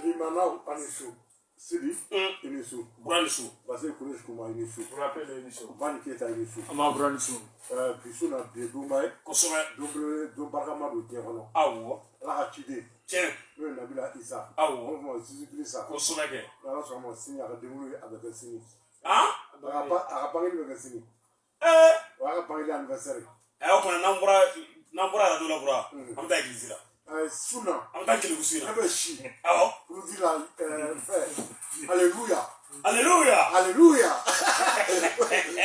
Limana Anisu, Sidi, Inisu, Branisu, Basé Koulish Kouma Inisu, vous rappelez Inisu, Bani Keta Inisu, Ama Branisu, Pichu na Biedoumae, Kosome, Double Barama de Diarono, Awo, La Hachide, Tiens, le Nabila Issa, Awo, Mouvement Zizulisa, Kosomeke, Là, sur mon signe à démouler avec un signe. Hein? À Paris, le signe. Eh, À Paris, l'anniversaire. ayo kono nambura la dola bura, amta église là. Suna, Amta kile kusina. Abeshi, Awo, pour dire la fait. Alléluia. Alléluia. Alléluia.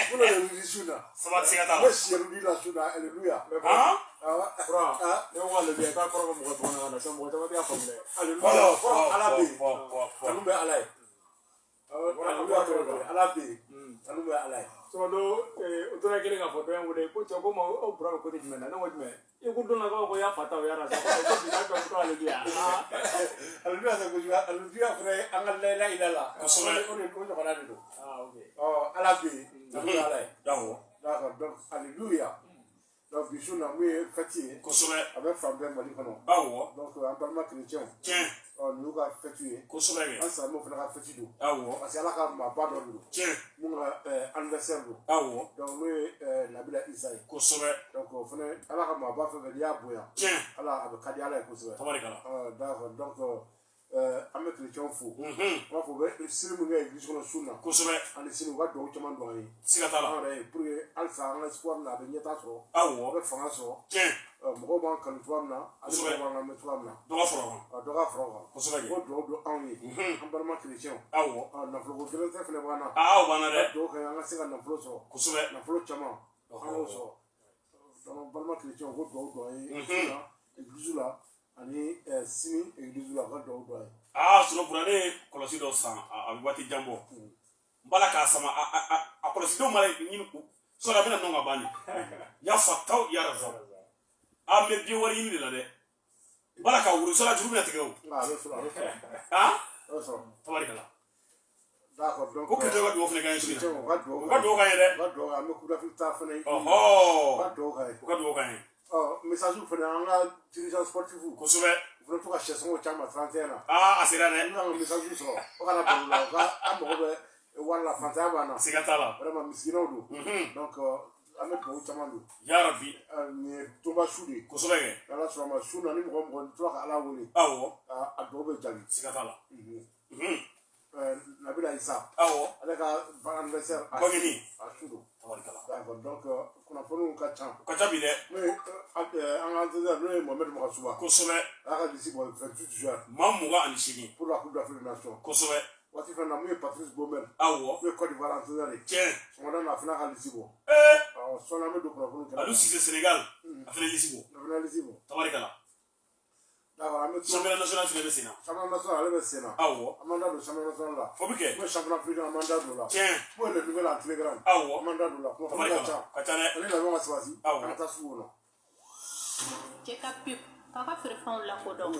Pour le Suna. Sama singata. Abeshi, la Suna, Alléluia. Hein? Bro, ne wa le be ka ko mo ko na na so mo ta ma ya famle. Alléluia. Alabi. Po. Alumbe alay. Alléluia. Alabi. Alumbe alay. So do o to na kele ka foto en wode ko to ko mo o bro ko te mena na wode me. E ku do na ko ya fata o ya ra sa ko bi na ko hallelujah. Alléluia, c'est que Alléluia frère, angale la ilala. On est on a dit. Ah OK. Oh, Alabi. Alléluia. Dawo. D'accord, donc Alléluia. Donc bisu na mu fêtier. Kosome, Avec Fabien Mali kono. Awo, Donc en parlement chrétien. Tiens, Nous va fêter. Kosomeke, On s'en va faire fêter do. Awo, Parce que là quand ma pas do. Tiens, Mon anniversaire do. Awo, Donc nous Nabila Isaï. Kosome, Donc on fait là quand ma pas faire dia boya. Tiens, Ala avec Kadiala et Kosove. tabarikala. D'accord, donc an bɛ chrétien fo on b'a fɔ bɛ sini min kɛ église kɔnɔ sun na Kosome, ani sini u ka dugawu caman don an ye siga t'a la. an yɛrɛ ye pour que halisa an ka espoir na a bɛ ɲɛta sɔrɔ Awo, a bɛ fanga sɔrɔ Tiens, mɔgɔw b'an kanu cogoya min na ani mɔgɔw b'an lamɛn cogoya min na dɔ ka fara kan. dɔ ka fara o kan Kosomeke, ko dugawu don anw ye an balima chrétien Awo, nafoloko gɛlɛntɛ fɛnɛ b'an na Awo bana dɛ. dugawu kɛ an ka se ka nafolo sɔrɔ Kosome, nafolo caman an y'o sɔrɔ donc balima chrétien ko dugawu don an ye sun na église la ani sini église la u ka dugawu don an ye. Sono burane kɔlɔsi dɔ san a bɛ waati jan bɔ. N bala k'a sama a kɔlɔsi dɔw mara ɲini ko sɔrɔ a bɛna nɔ ka ban de. Ya fataw ya raza. An bɛ biɲɛ wɛrɛ ɲini de la dɛ. N bala k'a wuri sɔrɔ a juru bɛna tigɛ o. A bɛ sɔrɔ a bɛ sɔrɔ. Han? A bɛ sɔrɔ. Tabarikala. D'accord donc Ko kɛlɛ ka dugawu fana k'an ye su u ka dugawu u ka dugawu k'an ye dɛ. u ka dugawu an bɛ Coupe d'Afrique ta fana ye. U Ɔhɔɔ. ka dugawu k'an ye. U ka dugawu k'an ye. Message fana an ka dirigeants sportifs Kosɛbɛ. u fana to ka sɛsɔngɔw caman 31 na. A sera dɛ. N'u y'an ka message sɔrɔ o kana balo la u ka an mago bɛ wari la fantanya b'an na. Siga t'a la. Vraiment misikinaw don. Donc an bɛ dugawu caman don. Yarabi. Nin ye tonba su de ye. Kosɛbɛ kɛ. N'Ala sɔnna ma su na ni mɔgɔ mɔgɔ tora ka Ala wele. Awɔ. A dugawu bɛ jaabi. Siga t'a la. Nabila Isa. Awɔ. Ale ka anniversaire Bangeni. a su don. Tabarikala. D'accord donc kunnafoniw ka ca. U ka ca bi dɛ. N'o ye an ka entraîneur n'o ye Mohamed Magasuba. Kosɛbɛ. A y'a ka liste bɔ 28 juin Maa 28 pour la Coupe d'Afrique des Nations. kosɛbɛ. Waati fɛn na mun ye Patrice Baumel. Awɔ. N'o ye Côte d'Ivoire entraîneur ye. Tiɲɛ. Sɔgɔmada na a fana y'a ka liste bɔ. Sɔɔni an bɛ don kunnafoni kɛnɛ. Aliou Cissé Sénégal. A fana lisi bɔ. A fana liste bɔ. Tabarikala. D'accord an bɛ to. Championnat national fana bɛ sen na. Championnat national ale bɛ sen na. Awɔ. An b'an da don championnat national la. O bɛ kɛ. N'o ye championnat africain an b'an da don o la. Tiɲɛ. N'o ye le nouvel entraîneur. Awɔ. An b'an da don o la. Kunnafoni ka Tabarikala. ca. Ka ca dɛ. Ani labɛnw ka sabati. Awɔ. An ka taa sugu kɔnɔ. Cɛ ka pip k'a ka feerefɛnw lakodɔn.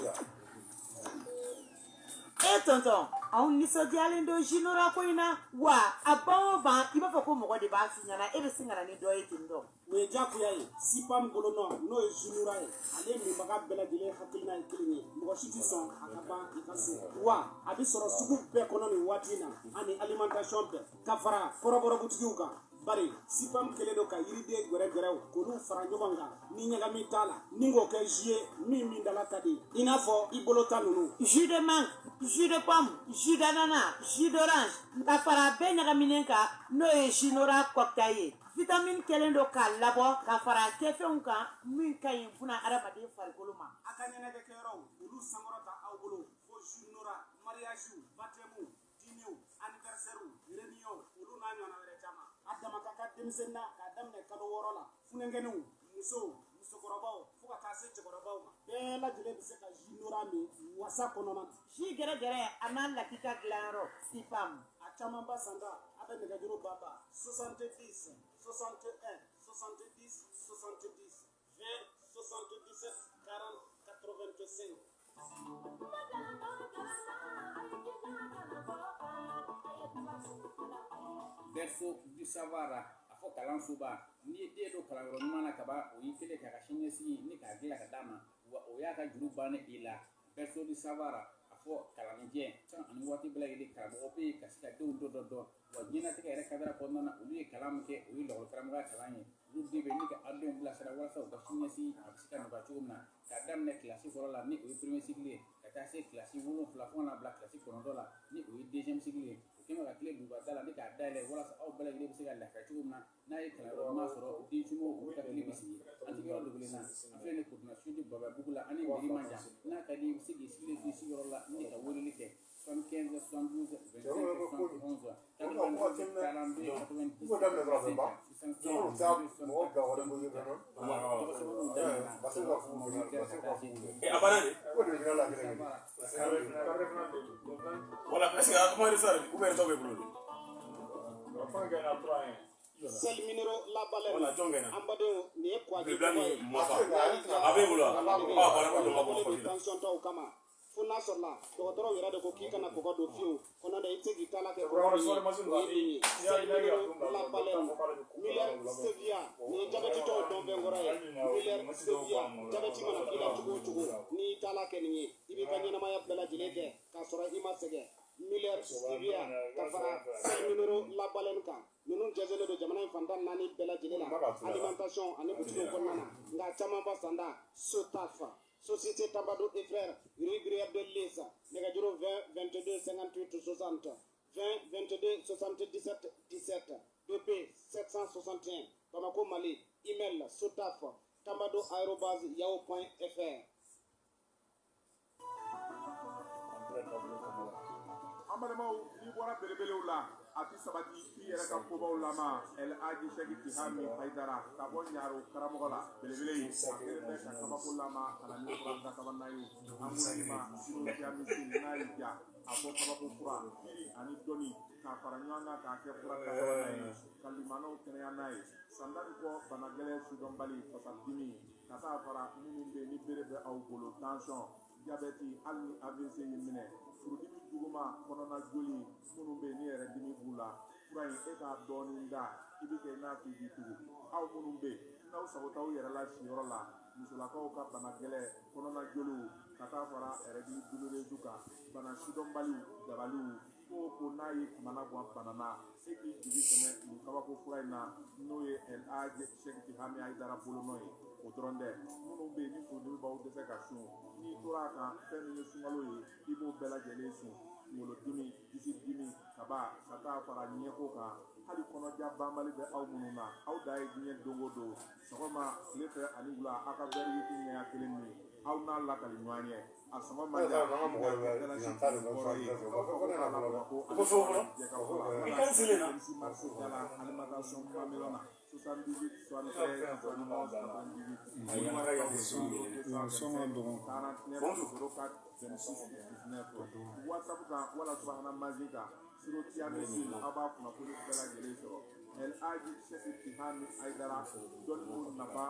Tonton anw nisɔndiyalen don Ginora ko in na wa a ban o ban i b'a fɔ ko mɔgɔ de b'a f'i ɲɛna e bɛ sin ka na ni dɔ ye ten tɔ. O ye diyagoya ye Sipam bolo nɔ n'o ye Ginora ye ale minbaga bɛɛ lajɛlen hakilina ye kelen ye mɔgɔ si tɛ sɔn a ka ban i ka so wa a bɛ sɔrɔ sugu bɛɛ kɔnɔ nin waati in na ani alimentation bɛɛ ka fara kɔrɔbɔrɔbutigiw kan bari Sipam kɛlen don ka yiriden gɛrɛgɛrɛw k'olu fara ɲɔgɔn kan ni ɲagami t'a la ni k'o kɛ jus ye min dala ka di i n'a fɔ i bolo ta ninnu. Jus de mangue, jus de pomme, jus d'ananas, jus d'orange ka fara a bɛɛ ɲagaminen kan n'o ye Ginora cocktail ye. Vitamine kɛlen don k'a labɔ ka fara kɛfɛnw kan min ka ɲi buna adamaden farikolo ma. A ka ɲɛnajɛkɛyɔrɔw olu sankɔrɔta aw bolo fo Ginora mariage baptême dîner anniversaire réunion olu n'a ɲɔgɔnna wɛrɛ caman a dama ka ka denmisɛnnin na k'a daminɛ kalo 6 la funɛnkɛninw musokɔrɔbaw fo ka taa se cɛkɔrɔbaw ma bɛɛ lajɛlen bɛ se ka jinora min wasa kɔnɔna na. Si gɛrɛgɛrɛ a n'a lakika dilanyɔrɔ sipam. a caman ba sanda a bɛ nɛgɛjuru baba 70 61 70 70 20 77 40 85. Berceau du savoir a fɔ kalansoba n'i ye den don kalanyɔrɔ ɲuman na kaban o y'i kelen k'a ka siniɲɛsigi ni k'a dilan ka d'a ma wa o y'a ka juru bannen i la. Berceau du savoir a fɔ kalanijɛ san ani waati bɛɛ lajɛlen karamɔgɔ bɛ yen ka se ka denw dɔ wa diɲɛnatigɛ yɛrɛ kadara kɔnɔna na olu ye kalan min kɛ o ye lakɔli karamɔgɔya kalan ye olu de bɛ ni ka aw denw bilasira walasa u ka siniɲɛsigi a bɛ se ka nɔgɔya cogo min na k'a daminɛ kilasi fɔlɔ la ni o ye premier cycle ye ka taa se kilasi 7 fo ka na bila kilasi 9 la ni o ye deuxième cycle ye o kɛlen ka tile duguba da la ni k'a dayɛlɛ walasa aw bɛɛ lajɛlen bɛ se ka lafiya cogo min na n'a ye kalanyɔrɔ ɲuman sɔrɔ den sumo olu ka tile bɛ sigi an tigi yɔrɔ dogolen na an filɛ nin Kurtuna Sud Bababugu la ani mairie man jan n'a ka di i bɛ se k'i sigilen to i sigiyɔrɔ la ni ka weleli kɛ 75 72 25 Sel minero la baleine. Ambado ni kwa tension to kama. Funa sola. Dɔgɔtɔrɔ yɛrɛ de ko k'i kana kɔgɔ don fiyewu. Kɔnɔ dɛ i tɛ k'i ta la kɛ la baleine. Miller Sevilla ni jabɛti tɔw dɔn fɛn kɔrɔ ye. Miller Sevilla jabɛti mana k'i la cogo o cogo n'i ta la kɛ nin ye i b'i ka ɲɛnamaya bɛɛ lajɛlen kɛ k'a sɔrɔ i ma sɛgɛn. Miller Sevilla ka fara sel minero la baleine kan. Ninnu jɛsɛlen don jamana in fantan 4 bɛɛ lajɛlen la alimentation ani butigiw kɔnɔna na nka caman ba sanda Sotafa Société Tabado et Frères rue Gruyère de Lissa nɛgɛjuru 20 22 58 60 20 22 77 17 BP 761 Bamako Mali email Sotafa tabado@yahoo.fr. Amadamaw n'i bɔra belebelew la a ti sabati i yɛrɛ ka kobaw lama El Hadji Cheikh Tihami Haidara ka bɔ Ɲaro karamɔgɔ la belebele a kelen bɛ ka kabako lama ka na ni kuranta sabanan ye an b'o ma sinofiya misi n'a y'i ja a fɔ kabako fura jiri ani dɔnni k'a fara ɲɔgɔn kan k'a kɛ fura sabanan ye ka limanaw kɛnɛya n'a ye sandali kɔ bana gɛlɛn sidɔnbali fasadimi ka taa fara minnu bɛ ni bere bɛ aw bolo tension diabète hali ni AVC y'i minɛ furudimi juguma kɔnɔna joli minnu bɛ yen ni yɛrɛ dimi b'u la fura in e k'a dɔɔnin da i bɛ kɛ i n'a fɔ i b'i tugu aw minnu bɛ yen n'aw sago t'aw yɛrɛ la siyɔrɔ la musolakaw ka bana gɛlɛn kɔnɔna joliw ka taa fara ɛrɛdi douloureuse kan bana sidɔnbaliw dabaliw ko n'a ye kumana gan bana na e k'i jigi tɛmɛ nin kabako fura in na n'o ye El Hadji Cheikh Tihami Haidara bolonɔ ye o dɔrɔn tɛ minnu bɛ yen ni furudimi b'aw dɛsɛ ka sun n'i tora a kan fɛn min ye sunkalo ye i b'o bɛɛ lajɛlen sun kunkolodimi disi dimi kaba ka taa fara ɲɛko kan hali kɔnɔja banbali bɛ aw minnu na aw da ye diɲɛ don o don sɔgɔma tile fɛ ani wula aw ka wɛri yiti ɲɛya kelen min aw n'a lakali ɲɔgɔn ye a sɔngɔ man jan ko alimentation famille na 78 WhatsApp kan wala subahana manzi kan sirotiya misi aw b'a kunnafoni bɛɛ lajɛlen sɔrɔ El Hadji Cheikh Tihami Haidara dɔnni ko nafa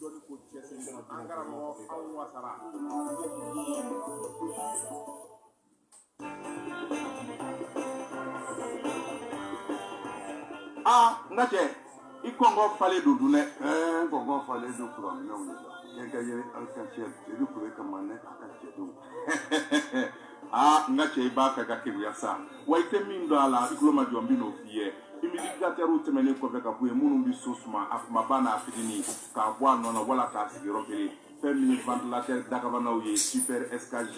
dɔnni ko cɛsiri an karamɔgɔ aw wasara n ka cɛ i kɔngɔ falen don dun dɛ n kɔngɔ falen don kuranminɛnw de la ne ka yɛrɛ alikasiyɛli jeli kun bɛ ka manɛ a ka cɛdenw n ka cɛ i b'a fɛ ka keguya sa wa i tɛ min dɔn a la i tulo ma jɔ n bɛ n'o f'i ye humidicateurs tɛmɛnen kɔfɛ ka bɔ yen minnu bɛ so suma a kumaba n'a fitinin k'a bɔ a nɔ na wala k'a sigi yɔrɔ kelen fɛn min ye ventilateur dakabanaw ye super SKG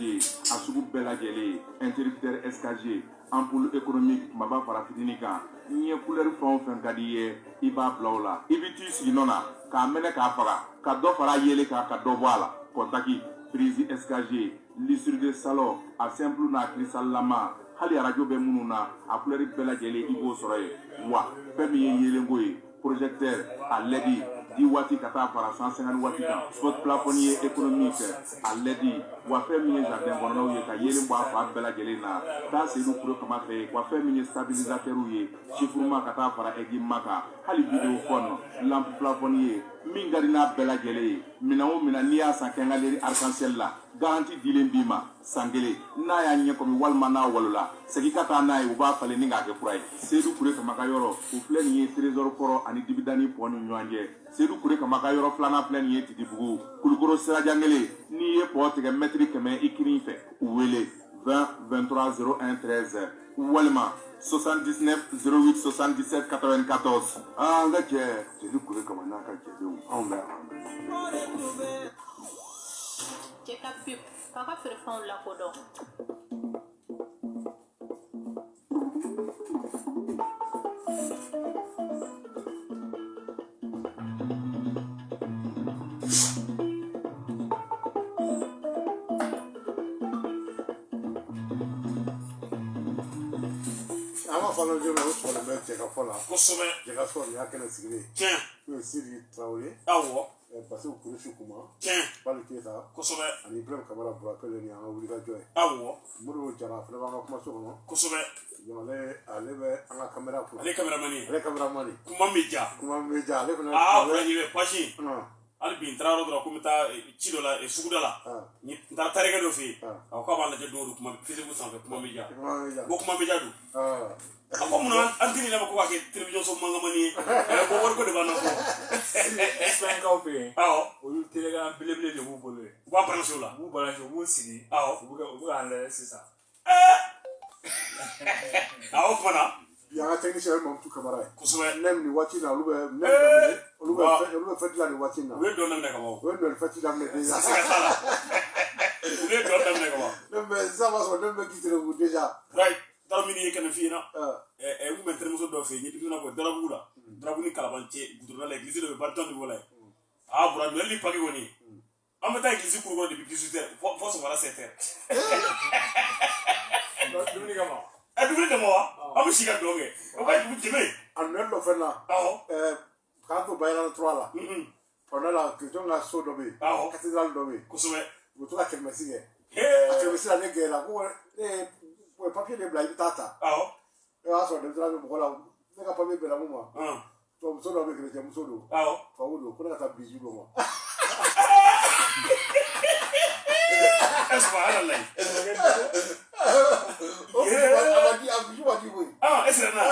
a sugu bɛɛ lajɛlen interrupteur SKG ampoule économique kumaba fara fitinin kan n'i ye couleur fɛn o fɛn ka di i ye i b'a bila o la i bɛ t'i sigi nɔ na k'a mɛnɛ k'a faga ka dɔ fara yelen kan ka dɔ bɔ a la kɔntaki prise SKG lisure de salon a simple n'a cristal lama hali arajo bɛ minnu na a couleur bɛɛ lajɛlen i b'o sɔrɔ yen wa fɛn min ye yelenko ye projecteur à LED 10 watts ka taa fara 150 watts kan spot plafonnier économique à LED wa fɛn min ye jardin kɔnɔnaw ye ka yelen bɔ a fa bɛɛ lajɛlen na taa Seydou Kure kama fɛ wa fɛn min ye stabilisateur ye chiffrement ka taa fara équipement kan hali vidéo fone lampe plafonnier min ka di n'a bɛɛ lajɛlen ye minɛn o minɛn n'i y'a san kɛngalen arc-en-ciel la garantie dilen b'i ma san kelen n'a y'a ɲɛkɔmi walima n'a walola segin ka taa n'a ye u b'a falen ni k'a kɛ kura ye Seydou Kure kama ka yɔrɔ o filɛ nin ye trésor kɔrɔ ani dibidani pɔ ni ɲɔgɔn cɛ Seydou Kure kama ka yɔrɔ filanan filɛ nin ye Titibugu Kulukoro sirajan kelen n'i ye pɔ tigɛ mètre 100 i kiri fɛ u wele 20 23 01 13 walima 79 08 77 94 an ka cɛ Seydou Kure kama n'a ka cɛdenw anw bɛ Cɛ ka pip k'a ka feerefɛnw lakodɔn. fana jɔn o sɔrɔlen bɛ cɛ ka fɔ la kosɛbɛ cɛ ka sɔrɔ y'a kɛnɛ sigilen tiɲɛ n'o ye Sidi Traoré awɔ Basiru Kurusi Kuma tiɲɛ Bali Keyita kosɛbɛ ani Ibrahima Kamara Burakɛle ni an ka wulikajɔ ye awɔ Modibo Jara fana b'an ka kumaso kɔnɔ kosɛbɛ ale bɛ an ka kamera kun ale kameramani ale kameramani kuma bɛ ja ale fana Buraji bɛ pasi hali bi n taara yɔrɔ dɔ ko n bɛ taa ci dɔ la suguda la n taara tarikɛ dɔ fɛ yen a ko k'a b'a lajɛ don o don kuma Facebook sanfɛ kuma bɛ ja ko kuma bɛ ja don a ko munna an tɛ nin ko k'a kɛ télévision so mangamani ye ko wari ko de b'an na fɔ fɛnkaw bɛ yen awɔ olu télégan belebele de b'u bolo yen u b'a branché o la u b'u branché u b'u sigi awɔ u bɛ k'an lajɛ sisan awɔ kumana yan ka technicien Mamadou Kamara ye kosɛbɛ nem ni waati na olu bɛ fɛn dilan ni waati na u ye dɔn daminɛ ka ban o ye nɔli fɛti daminɛ déjà siga t'a la u ye dɔn daminɛ ka ban nem bɛ sisan b'a sɔrɔ nem bɛ kitere u déjà right dara min ye kɛnɛ f'i ɲɛna n kun bɛ terimuso dɔ fɛ yen n ye denmisɛnnin ko darabugu la darabugu ni kalaban cɛ gudɔrɔn la église dɔ bɛ bari tɔn de b'o la yen bura nɔli ni paki kɔni an bɛ taa église kuru kɔrɔ depuis 18 heures fo sɔgɔmada 7 heures dumuni kama dumuni kama wa an bɛ si ka dɔn kɛ o ka dugu jɛmɛ a nɔli dɔ fɛn na k'an to Bayɛlɛna 3 la kɔnɔ la Christian ka so dɔ bɛ yen cathédrale dɔ bɛ yen kosɛbɛ u bɛ to ka kɛmɛsi kɛ a kɛmɛsi la ne gɛrɛla ko ne ye papier de bila i bɛ taa ta e b'a sɔrɔ denmisɛnnin bɛ mɔgɔ la ne ka papier bɛnna mun ma muso dɔ bɛ chrétien muso don fawu don ko ne ka taa bisi d'o ma subhanallah a bisi ma di koyi est-ce que na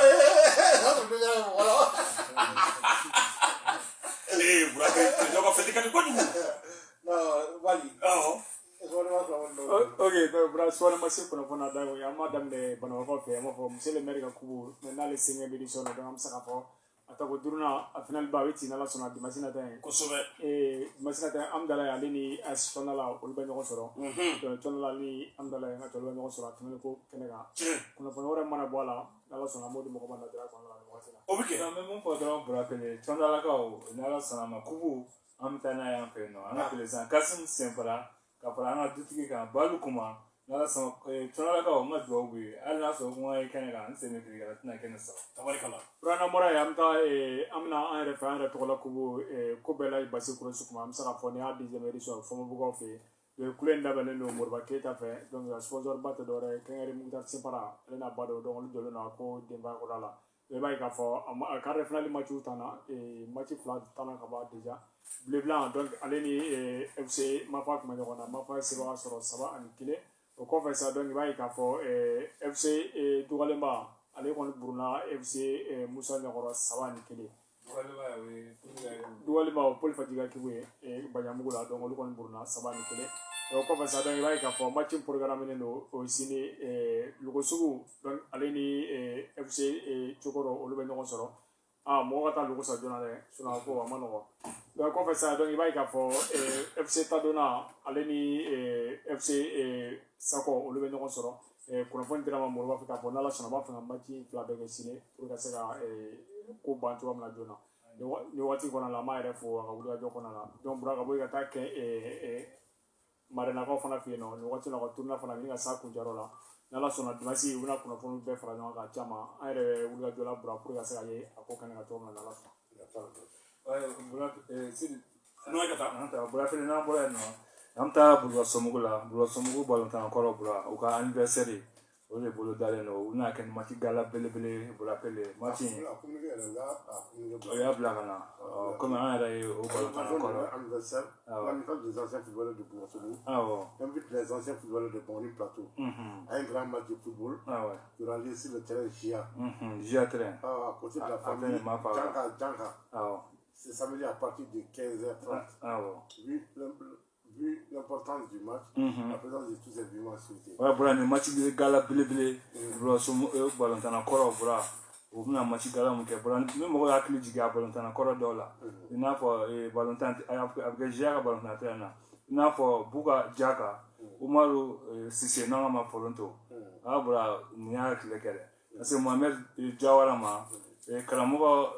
Burakɛ dɔ ka fɛti ka di kojugu Wali ok bra suwani ma se kunnafoni da an ma daminɛ banabagatɔ fɛ an b'a fɔ monsieur le maire ka kubu mais n'ale cinquième édition na donc an bɛ se k'a fɔ a tɔgɔ duruna a final ba a bɛ ci n'ala sɔnna dimanche nata ye kosɛbɛ dimanche nata Amdala ye ale ni Tɔndala olu bɛ ɲɔgɔn sɔrɔ donc Tɔndala ni Amdala ye n ka cɛ olu bɛ ɲɔgɔn sɔrɔ a final ko kɛnɛ kan kunnafoni wɛrɛ mana bɔ a la n'ala sɔnna an b'o di mɔgɔ ma natira kɔnɔna la waati la o bɛ kɛ an bɛ mun fɔ dɔrɔn Burakɛle Tɔndalakaw n'ala sɔnna ma kubu an bɛ taa n'a ye an fɛ yen nɔ an ka président Kassim Senfara ka fara an ka dutigi kan Balu Kuma n'ala sɔnna Tɔndalakaw n ka dugawu b'u ye hali n'a sɔrɔ kuma ye kɛnɛ kan n sen bɛ kiri kan a tɛna kɛnɛ sɔrɔ tabarikala Burana Mora ye an bɛ taa an bɛna an yɛrɛ fɛ an yɛrɛ tɔgɔ la kubu ko bɛɛ la Basi Kurusi Kuma an bɛ se k'a fɔ nin y'a 10e édition ye Fɔnbabɔkaw fɛ yen kule in labɛnnen don Moriba Keyita fɛ donc sponsor ba tɛ dɔwɛrɛ ye Kɛnkɛri Mukutari Simpara ale n'a ba don donc olu jɔlen don a ko denbaya ko la i b'a ye k'a fɔ a quart de finale match tanna match 2 tanna ka ban déjà Bleu Blanc donc ale ni FC Mafa tun bɛ ɲɔgɔn na Mafa ye sebaga sɔrɔ 3-1 o kɔfɛ sa donc i b'a ye k'a fɔ FC Dugalenba ale kɔni buruna FC Musa Ɲakɔrɔ 3-1 Dugalenba o Paul Fatiga Kibu ye Banyamugu la donc olu kɔni buruna 3-1 o kɔfɛ sa donc i b'a ye k'a fɔ match programmé don o sini Lugosugu donc ale ni FC Cokoro olu bɛ ɲɔgɔn sɔrɔ mɔgɔ ka taa Lugo sa joona dɛ sinon ko a ma nɔgɔn donc kɔfɛ sa donc i b'a ye k'a fɔ FC Tadona ale ni FC Sako olu bɛ ɲɔgɔn sɔrɔ kunnafoni dira ma Moriba fɛ k'a fɔ n'ala sɔnna a b'a fɛ ka match 2 bɛɛ kɛ sini pour que ka se ka ko ban cogoya min na joona nin waati kɔnɔna la an b'a yɛrɛ fo a ka wulikajɔ kɔnɔna la donc Bura ka bɔ yen ka taa kɛ Marenakaw fana fɛ yen nɔ nin waati la ka tournoi fana ɲini ka s'a kuncɛyɔrɔ la n'ala sɔnna dimanche u bɛna kunnafoni bɛɛ fara ɲɔgɔn kan caman an yɛrɛ wulikajɔ la Bura pour que ka se ka ye a ko kɛnɛ kan cogo min na n'ala sɔnna no ka ta anta bura fele na bura no amta bura somugo balontan koro bura o ka anniversaire o le bolo dale no una ken mati gala bele bura pele mati o ya bla kana comme on a au balontan koro anniversaire l'amicale des anciens footballeurs de Bourg-Soumou invite les anciens footballeurs de Bonny Plateau à un grand match de football qui aura lieu sur le terrain Gia terrain à côté de la famille Djanka. C'est samedi à partir de 15h30. Vu l'importance du match, la présence de tous ces vivants souhaités. Ouais, bra, le match de gala bele, bra, somo balantana koro bra. O bina match gala mo ke bra, me mo ga akili jiga balantana koro dola. Ina fo balantana avec Jaka balantana tena. Ina fo buka Jaka, Umaru Sise na ma folonto. Bra, ni ya kile kele. Parce que Mohamed Jawara ma karamogo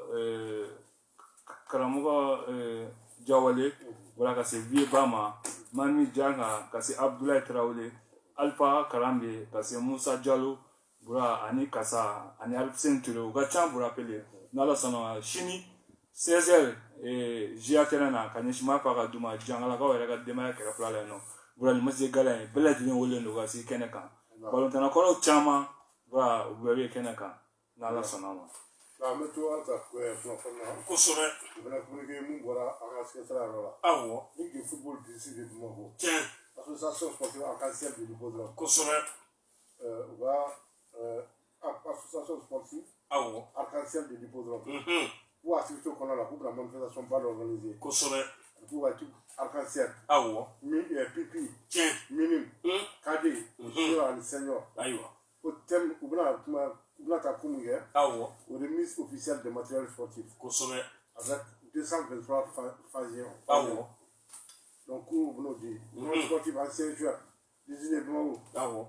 Jawale wala ka se vie bama mami janga ka se Abdoulaye Traoré Alpha Karambe ka se Musa Diallo bura ani kasa ani Alpsen Touré ga chan bura pele nala sana shini 16h jia terana ka nyishima pa ka duma jangala ka wera ka dema ka plala no bura ni mase gala bela dini wole no ga se keneka balontana ko chama bura ubere keneka nala sana ma mais tu vois, ça fait le football d'ici de Bamako. Association sportive arc-en-ciel de l'Hippodrome. Association sportive arc-en-ciel de l'Hippodrome. Pour activité qu'on a là, pour la manifestation pas organisée. Pour arc-en-ciel. Pipi. Minime. Cadet. Senior. Au thème, au remise officielle de matériel sportif. Avec 223 phasions. Donc, vous dit, nous sportif ancien joueur,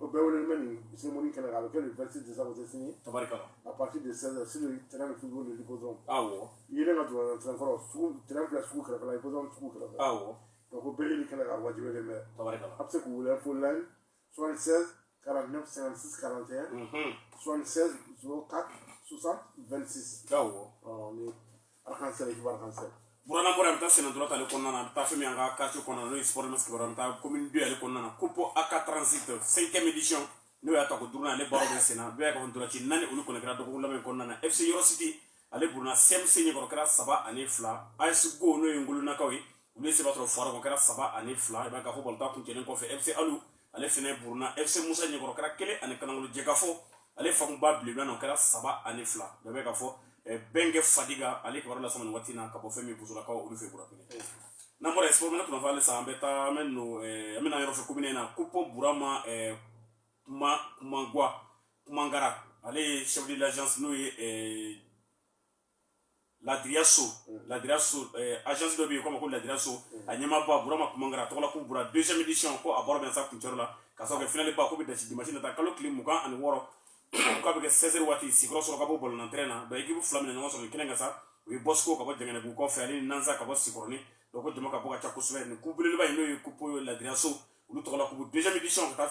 au Béoulé, c'est Monique Canada, avec le 26 décembre, c'est signé. À partir de 16h, sur le terrain de football de l'Hippodrome. Il est là, encore, sur le terrain de football, l'Hippodrome, donc, au Béoulé Canada, on va dire les maires. Après, vous voulez info line, 76 49 56 41 76 04 60 26. On est arc-en-ciel et arc-en-ciel. Burana mora mta sena droite ale konnana ta femi anga quartier konnana no sport mas kibara mta commune 2 ale konnana coupe AK Transit 5e édition no ya ta ko durna ale baro de sena be ka ndura ci nani ulu konna kra do ko lamen konnana FC Euro City ale burna CMC ni ko kra saba ani fla AS Go no yengulu na kawi ulu se batro fora ko kra saba ani fla ba ka ko bolta ko tenen ko fe FC Alu ale fene burna FC Musa ni ko kra kele ani kanangulu jegafo ale famu ba bleu no kra saba ani fla be ka fo Benge Fadiga ale kibaru la sama watina ka bo femi buzula ka ulu fe bura pele nambora sport mena tuna vale sa ambeta menno amena yoro fe kumine na kupo burama kumangara ale chef de l'agence nous l'Adriasso agence de bio comme ko l'Adriasso anyama ba burama kumangara to la ku bura deuxième édition ko aboro ben sa kunchoro la ka so ke finale ba ko be de machine ta kalo klim mukan ani woro ko be 16h wati sikro so ka bo bol na entraîner ba équipe flamine no so ke kenga sa wi bosco ka bo jengene bu ko fe ali nanza ka bo sikro ni do ko jama ka bo ka chakuswe ni ku bele ba ino ku po l'Adriasso ulu to la ku deuxième édition ka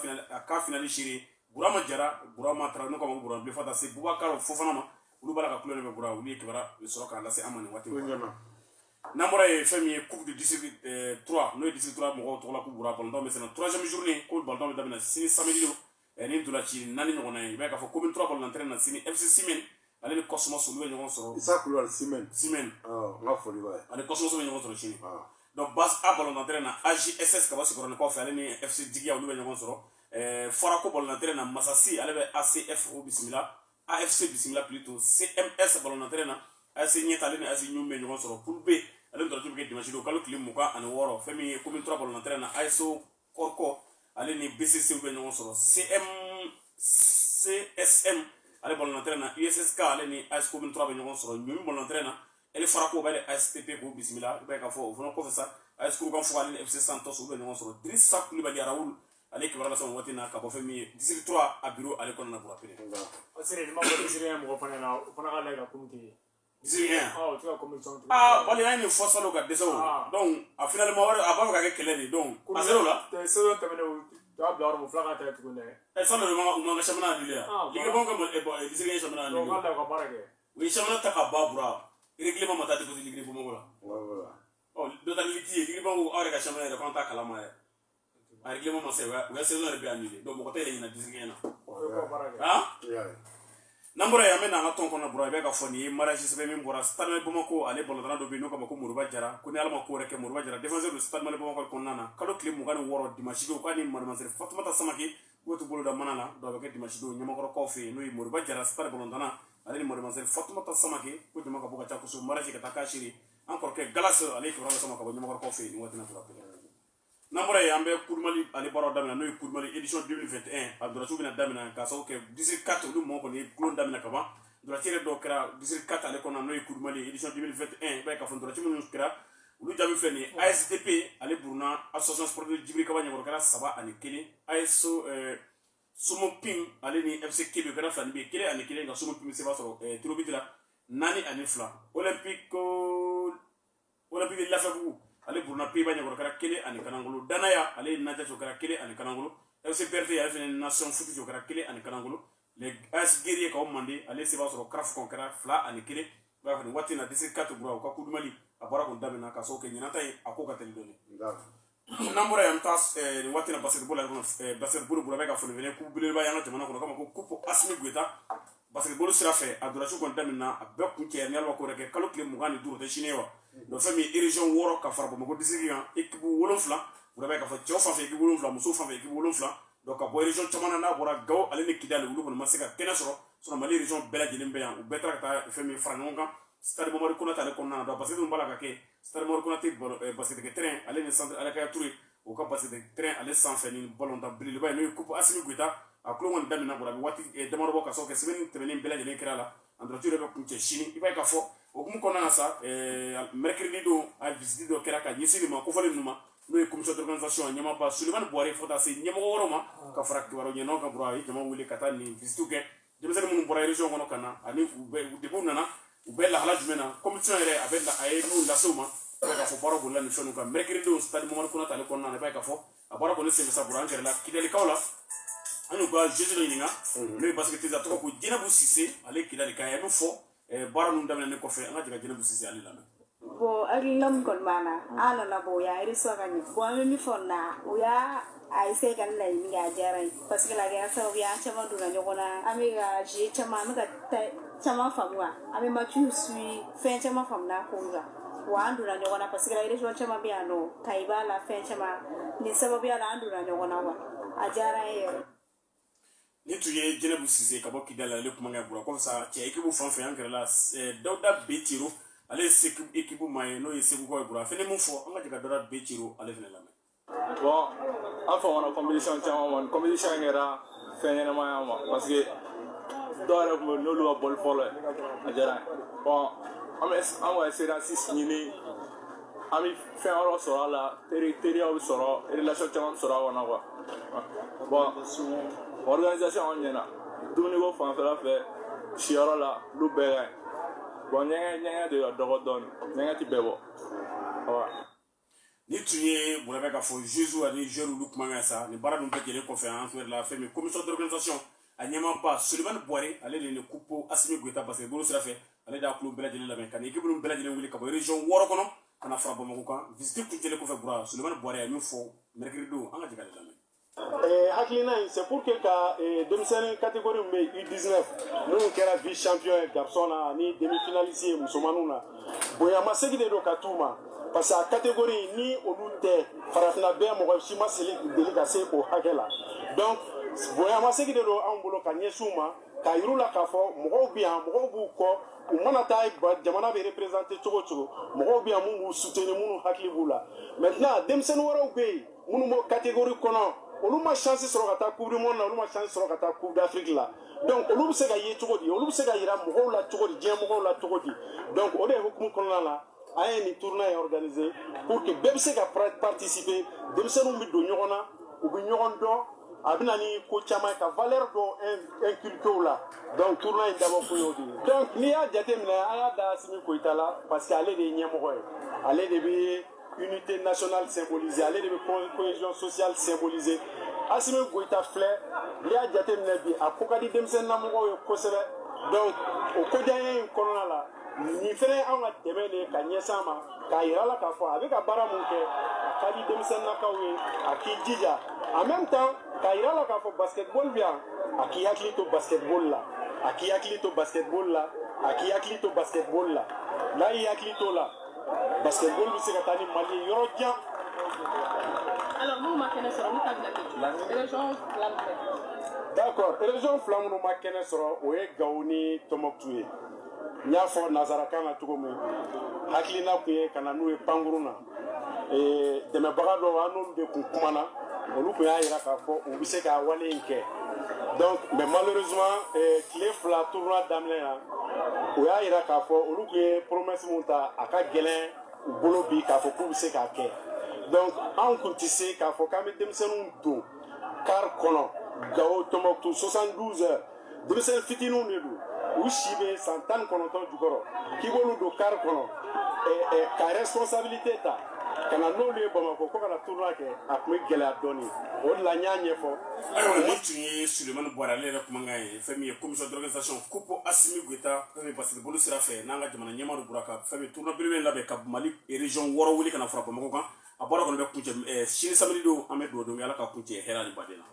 finale chiri burama jara burama tra no ko mo burama be fata se Boubacar Fofana ma ulu bala ka kulo ne be bura uli kibara be so ka la se amani wati namora e femi coupe de district 3 no district 3 mo to la ku bura pendant mais c'est la 3e journée ko ballon de dabina sini samedi ni dula ci nani no nai be ka fo commune 3 ballon entraîner na sini FC Simen ale ni Cosmos lu ñoo soro isa couloir Simen nga foli ba ale Cosmos ñoo soro chini donc bas a ballon entraîner na AJSS ka basi korone ko fa ale ni FC Digia lu ñoo soro fora ko ballon entraîner na Masasi ale be ACF o bismillah AFC bismillah plutôt CMS ballon entraîner na AC ñeta ale ni AC ñumbe ñoo soro pour B ale ndo tubi ke dimanche do kalo klim muka ani woro femi commune 3 ballon entraîner na ASO Korko ale ni BCC ube ñoo soro CSM ale ballon entraîner na USSK ale ni AS commune 3 be ñoo soro ñumi ballon entraîner na ele fara ko bale ASTP ko bismillah be ka fo fono ko fa AS ko kan fo ale FC Santos ube ñoo soro Drissa Koulibaly Raoul ale kibara la son watina ka bo femi 18 3 a bureau ale ko na pour appeler o sere ma ko sere mo fana na fana ka la comité 18 tu vas commission wala yani fo solo ga deso donc a finalement wala aba ka ke keleni donc a zero la te sero tamene da bla mo flaka ta tu ne e solo mo nga chamana dilia ligue bon ko mo e 18 chamana ni donc ala ka barake wi chamana ta ka babura règlement ma ta déposé ligri pour moi Voilà. oh do ta liti ligri ba ko awre ka chambre de contact kala ma a règlement ma c'est ouais saison est bien annulé donc mo ko tele ina disiki na hein nambura ya mena ngaton kono bro be ka foni mariage sebe min bora stade Bamako ale bolodana do be no ka ko Moriba Jara ko ni alma ko reke Moriba Jara défenseur du stade Bamako ko nana kado clip mo gani woro dimanche ko ani Mademoiselle Fatoumata Samake ko to boloda manana do be ke dimanche do nyama ko ko fe no Moriba Jara stade bolodana ale ni Mademoiselle Fatoumata Samake ko jama ka boka ta ko so mariage ka ta ka shiri encore que galas ale ko rala sama ka nyama ko fe ni watina to nambura ya ambe kurmali ale baro damina no kurmali édition 2021 adura subina damina ka so ke 14 lu mo ko ni klon damina ka ba dura tire do kra 14 ale ko na no kurmali édition 2021 ba ka fon dura timu kra lu jabi feni ASTP ale burna association sportive Djibril Kaba nyagoro kra saba ani kele ASO sumo pim ale ni FC Kebe kra fani be kele ani kele nga sumo pim se ba so trobitila nani ani fla olympique la fabu ale burna piba nyagoro kara kele ani kanangulu danaya ale naja so kara kele ani kanangulu FC PRT ya fene nation foot so kara kele ani kanangulu le as guerrier ka mandi ale se ba so craf kon kara fla ani kele ba fene watina 14 bro ka kudumali abara ko damina ka so ke nyinata akoka tele doni nambura yam tas watina basketball la basketball bro ba ka fene vene ku bile ba yana jamana ko kama ko kupo asmi gueta basketball sira fe adurashu kon damina abbe ku ke nyalwa ko reke kalo kle mugani duro te shinewa do fami région woro ka farbo mo ko disiki han équipe wolonfla bu da ka fa ciofa fe équipe wolonfla muso fa fe équipe wolonfla do ka boy région chamana na bora gaw ale ne kidale wulu ko masika kena soro so mali région bela jelen be yan u betra ka fami franonga stade Momar Konata ale konna do basket mbala ka ke stade Momar Konata basket ke terrain ale ne centre ale ka touré o ka basket terrain ale sans fe ni ballon da brille ba no coupe asimi guita a klo won damina bora wati demaro boka so ke semaine tebeni bela jelen krala andro tire be kunche chini iba ka fo o kum konna sa mercredi do a visite do kera ka nyisi ma ko fale numa no commission d'organisation nyama ba Suleiman Boire fota se nyama woro ma ka frakti waro nyeno ka bro ay nyama wuli kata ni visite ke de be mun bora région kono kana ani de bu nana u be la hala jumena commission ere abella ay no la suma ka fo baro bolla ni shonu ka mercredi do stade Momar Konata le konna ba ka fo abara ko ne se sa bro angere la kideli kawla anu ba jesu ni nga le basketiza to ko jina bu sise ale kideli ka ya no fo bara nun damna ne ko fe anga jiga jina bu sise ali la bo aglam kon mana ala na bo ya iri so gani bo mi fonna o ya ai se kan la mi ga jarai parce que la ga sa o ya chama duna nyogona ami ga je chama mi ga chama famwa ami ma tu sui fe chama famna ko ga wa anduna nyogona parce que la iri so chama biano kaiba la fe chama ni sababu ya anduna nyogona wa ajarai ni tu ye jina bu sise ka bo kidala le kuma nga bro ko sa che ekibu fanfe angere la Dauda Betiro ale seku ekibu mai no yeseku ko bro fene mu fo anga jiga Dauda Betiro ale fene la bon enfin on a compétition chama compétition era fene na ma parce que dore ko no lo bol folo ajara bon on va essayer d'assister ni ami fait un sort là territoire sort relation chama sort wana quoi bon organisation on yana dumuni ko fan fela fe shiara la lu bere bon nyanga de dogodon nyanga ti bebo wa ni tuye bourebe ka fo Jésus ani jeune lu kuma ngasa ni bara dum pekele conférence sur la femme commission d'organisation a nyama ba Suleiman Boire ale le coupe asmi gueta parce que bolo sera fait ale da club bela jele la ben kan équipe lu bela jele wuli ka région woro kono kana fra Bamako kan visite ku jele ko fe bura Suleiman Boire a mi fo mercredi do anga jiga la hakilina c'est pour que ka demi catégorie mais U19 nous kera vice champion garçon na ni demi finaliste musomanu na boya masegi de do katuma parce que catégorie ni olute farafina be mo si ma sele délégation ko hakela donc boya masegi de do an bolo ka nyesuma ka yurula ka fo mo bien mo bu ko u mana tay jamana be représenter chogo mo bien mu soutenir mu hakli bula maintenant demsen woro be mu mo catégorie kono olu ma chance sɔrɔ ka taa coupe du monde la olu ma chance sɔrɔ ka taa coupe d'Afrique la donc olu bɛ se ka ye cogo di olu bɛ se ka yira mɔgɔw la cogo di diɲɛ mɔgɔw la cogo di donc o de ye hukumu kɔnɔna la an ye nin tournoi ye organisé pour que bɛɛ bɛ se ka participer denmisɛnninw bɛ don ɲɔgɔn na u bɛ ɲɔgɔn dɔn a bɛ na ni ko caman ye ka valeur dɔ inculquer u la donc tournoi in dabɔ kun y'o de ye donc n'i y'a jateminɛ an y'a da Asimi Koyita la parce que ale de ye ɲɛmɔgɔ ye ale de bɛ unité nationale symbolisée, aller de cohésion sociale symbolisée. Asimi Goïta Fleur, il y a des gens qui ont dit que donc au Kodjaye Kolonala, nin fɛnɛ anw ka dɛmɛ de ka ɲɛsin a ma k'a yira la k'a fɔ a bɛ ka baara mun kɛ a ka di denmisɛnninnakaw ye a k'i jija en même temps k'a yira la k'a fɔ basketball bɛ yan a k'i hakili to basketball la a k'i hakili to basketball la a k'i hakili to basketball la n'a y'i hakili to la basketball bɛ se ka taa ni Mali ye yɔrɔ jan. Alors nous ma kɛnɛ sɔrɔ n'u ka bila kɛ région fila min fɛ. D'accord région fila minnu ma kɛnɛ sɔrɔ o ye Gawo ni Tɔnbɔkutu ye n y'a fɔ nanzarakan na cogo min hakilina tun ye ka na n'u ye pankurun na dɛmɛbaga dɔw an n'olu de kun kumana olu tun y'a yira k'a fɔ u bɛ se k'a wale in kɛ donc mais malheureusement tile fila tournoi daminɛ na o y'a yira k'a fɔ olu tun ye promesse mun ta a ka gɛlɛn u bolo bi k'a fɔ k'u bɛ se k'a kɛ donc anw kun tɛ se k'a fɔ k'an bɛ denmisɛnninw don car kɔnɔ Gawo Tɔnbɔkutu 72 heures denmisɛnnin fitininw de don u si bɛ san 19 jukɔrɔ k'i b'olu don car kɔnɔ ka responsabilité ta ka na n'olu ye Bamakɔ ko ka na tournoi kɛ a tun bɛ gɛlɛya dɔɔnin o de la n y'a ɲɛfɔ. ayiwa nin tun ye Sulemani Bɔrɛ ale yɛrɛ kumakan ye fɛn min ye commission d'organisation Kupo Asimi Goita fɛn min basketball sira fɛ n'an ka jamana ɲɛmaa de bɔra ka fɛn min tournoi belebele labɛn ka Mali région 6 wuli ka na fara Bamakɔ kan a bɔra kɔni bɛ kuncɛ sini samedi don an bɛ dugawu dɔn Ala ka kuncɛ hɛrɛ ani baden na.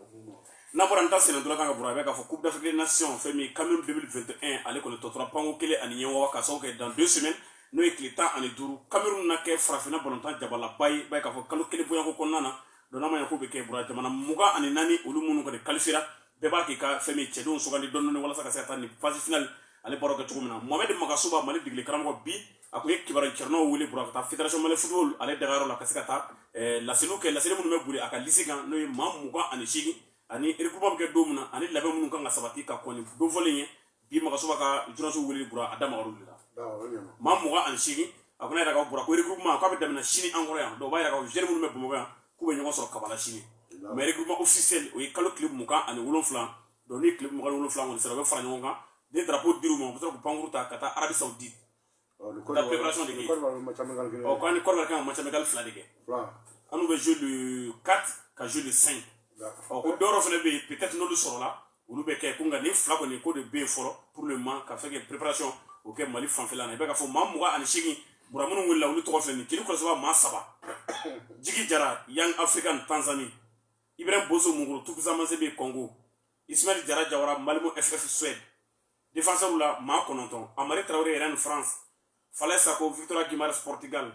n'a bɔra n ta sɛnɛ dɔrɔn kan ka bɔra a bɛ k'a fɔ Coupe d'Afrique des Nations fɛn min Cameroun 2021 ale kɔni tɔtɔra panko 1 ani ɲɛmɔgɔ ka sababu kɛ dans 2 semaines n'o ye tile 15 Cameroun na kɛ farafinna balontan jabalaba ye b'a ye k'a fɔ kalo 1 bɔɲɔgɔnko kɔnɔna na donc n'a ma ɲɛ k'o bɛ kɛ bɔra jamana 24 olu minnu kɔni qualifiera bɛɛ b'a k'i ka fɛn min cɛdenw sugandi dɔɔni dɔɔni walasa ka se ka taa ni phase finale ale bɔra kɛ cogo min na Mohamed Magasuba Mali degeli karamɔgɔ bi a kun ye kibaru cɛrɛnaw wele bɔra ka taa Fédération Mali Football ale dagayɔrɔ la ka se ka taa laseliw kɛ laseli minnu bɛ boli a ka liste kan n'o ye maa 28 ani regroupement bɛ kɛ don min na ani labɛn minnu kan ka sabati ka kɔni don fɔlen ye bi Magasuba ka journaliste wele bɔra a da magaru de la maa 28 a kun yɛrɛ ka bɔra ko regroupement k'a bɛ daminɛ sini an kɔrɔ yan donc o b'a yira k'a fɔ joueurs minnu bɛ Bamakɔ yan k'u bɛ ɲɔgɔn sɔrɔ Kabala sini mais regroupement officiel o ye kalo tile 27 donc ni tile 27 kɔni sera u bɛ fara ɲɔgɔn kan ni drapeau dir'u ma u bɛ sɔrɔ k'u pankuru ta ka taa Arabie Saoudite la préparation de kɛ k'an ni Côte d'Ivoire kan ka match amical 2 de kɛ an n'u bɛ jouer le 4 ka jouer le 5 ko dɔwɛrɛ fana bɛ yen peut-être n'olu sɔrɔla olu bɛ kɛ ko nka ni 2 kɔni ko de bɛ yen fɔlɔ pour le moment ka fɛ kɛ préparation o kɛ Mali fanfɛla la i bɛ k'a fɔ maa 28 bura minnu wulila olu tɔgɔ filɛ nin Kini Kɔlɔsiba maa 7 Jigi Jara Young African Tanzanie Ibrahim Bozo Munguru Tukusa Mazebe Congo Ismaël Jara Jawara Malmo FF Suède défenseur la maa 9 Amari Traoré Rennes France Falaye Sako Victoria Guimaraes Portugal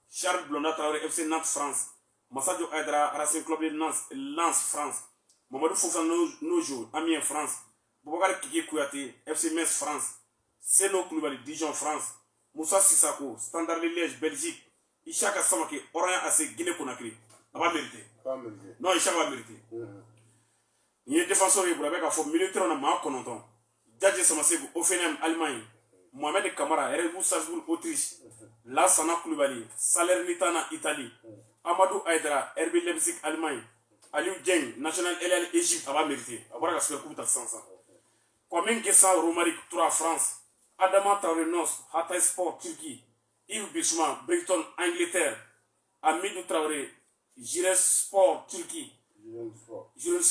Charles Blondin Traoré FC Nantes France Massadio Aydara Racing Club de Lens France Mamadou Fofana Nojo Amiens France Boubacar Kiki Kouyaté FC Metz France Seno Koulibaly Dijon France Moussa Sissako Standard Liège Belgique Ishaka Samake Orient AC Guinée Conakry a b'a mérité non Ishaka b'a mérité il est défenseur yi bura bɛ k'a fɔ militaire na maa 9 Djadji Samasegu Offenheim Allemagne Mohamed Kamara Red Bull Salzbourg Autriche Lassana Koulibaly Salernitana Italie Amadou Aydara RB Leipzig Allemagne Aliou Dieng National LL Égypte a b'a mérité a bɔra ka super coupe ta sisan Kwame Ngessa Romaric 3 France Adama Traoré Nos Hatay Sport Turquie Yves Bissouma Brighton Angleterre Amidou Traoré Jires Sport Turquie Jirin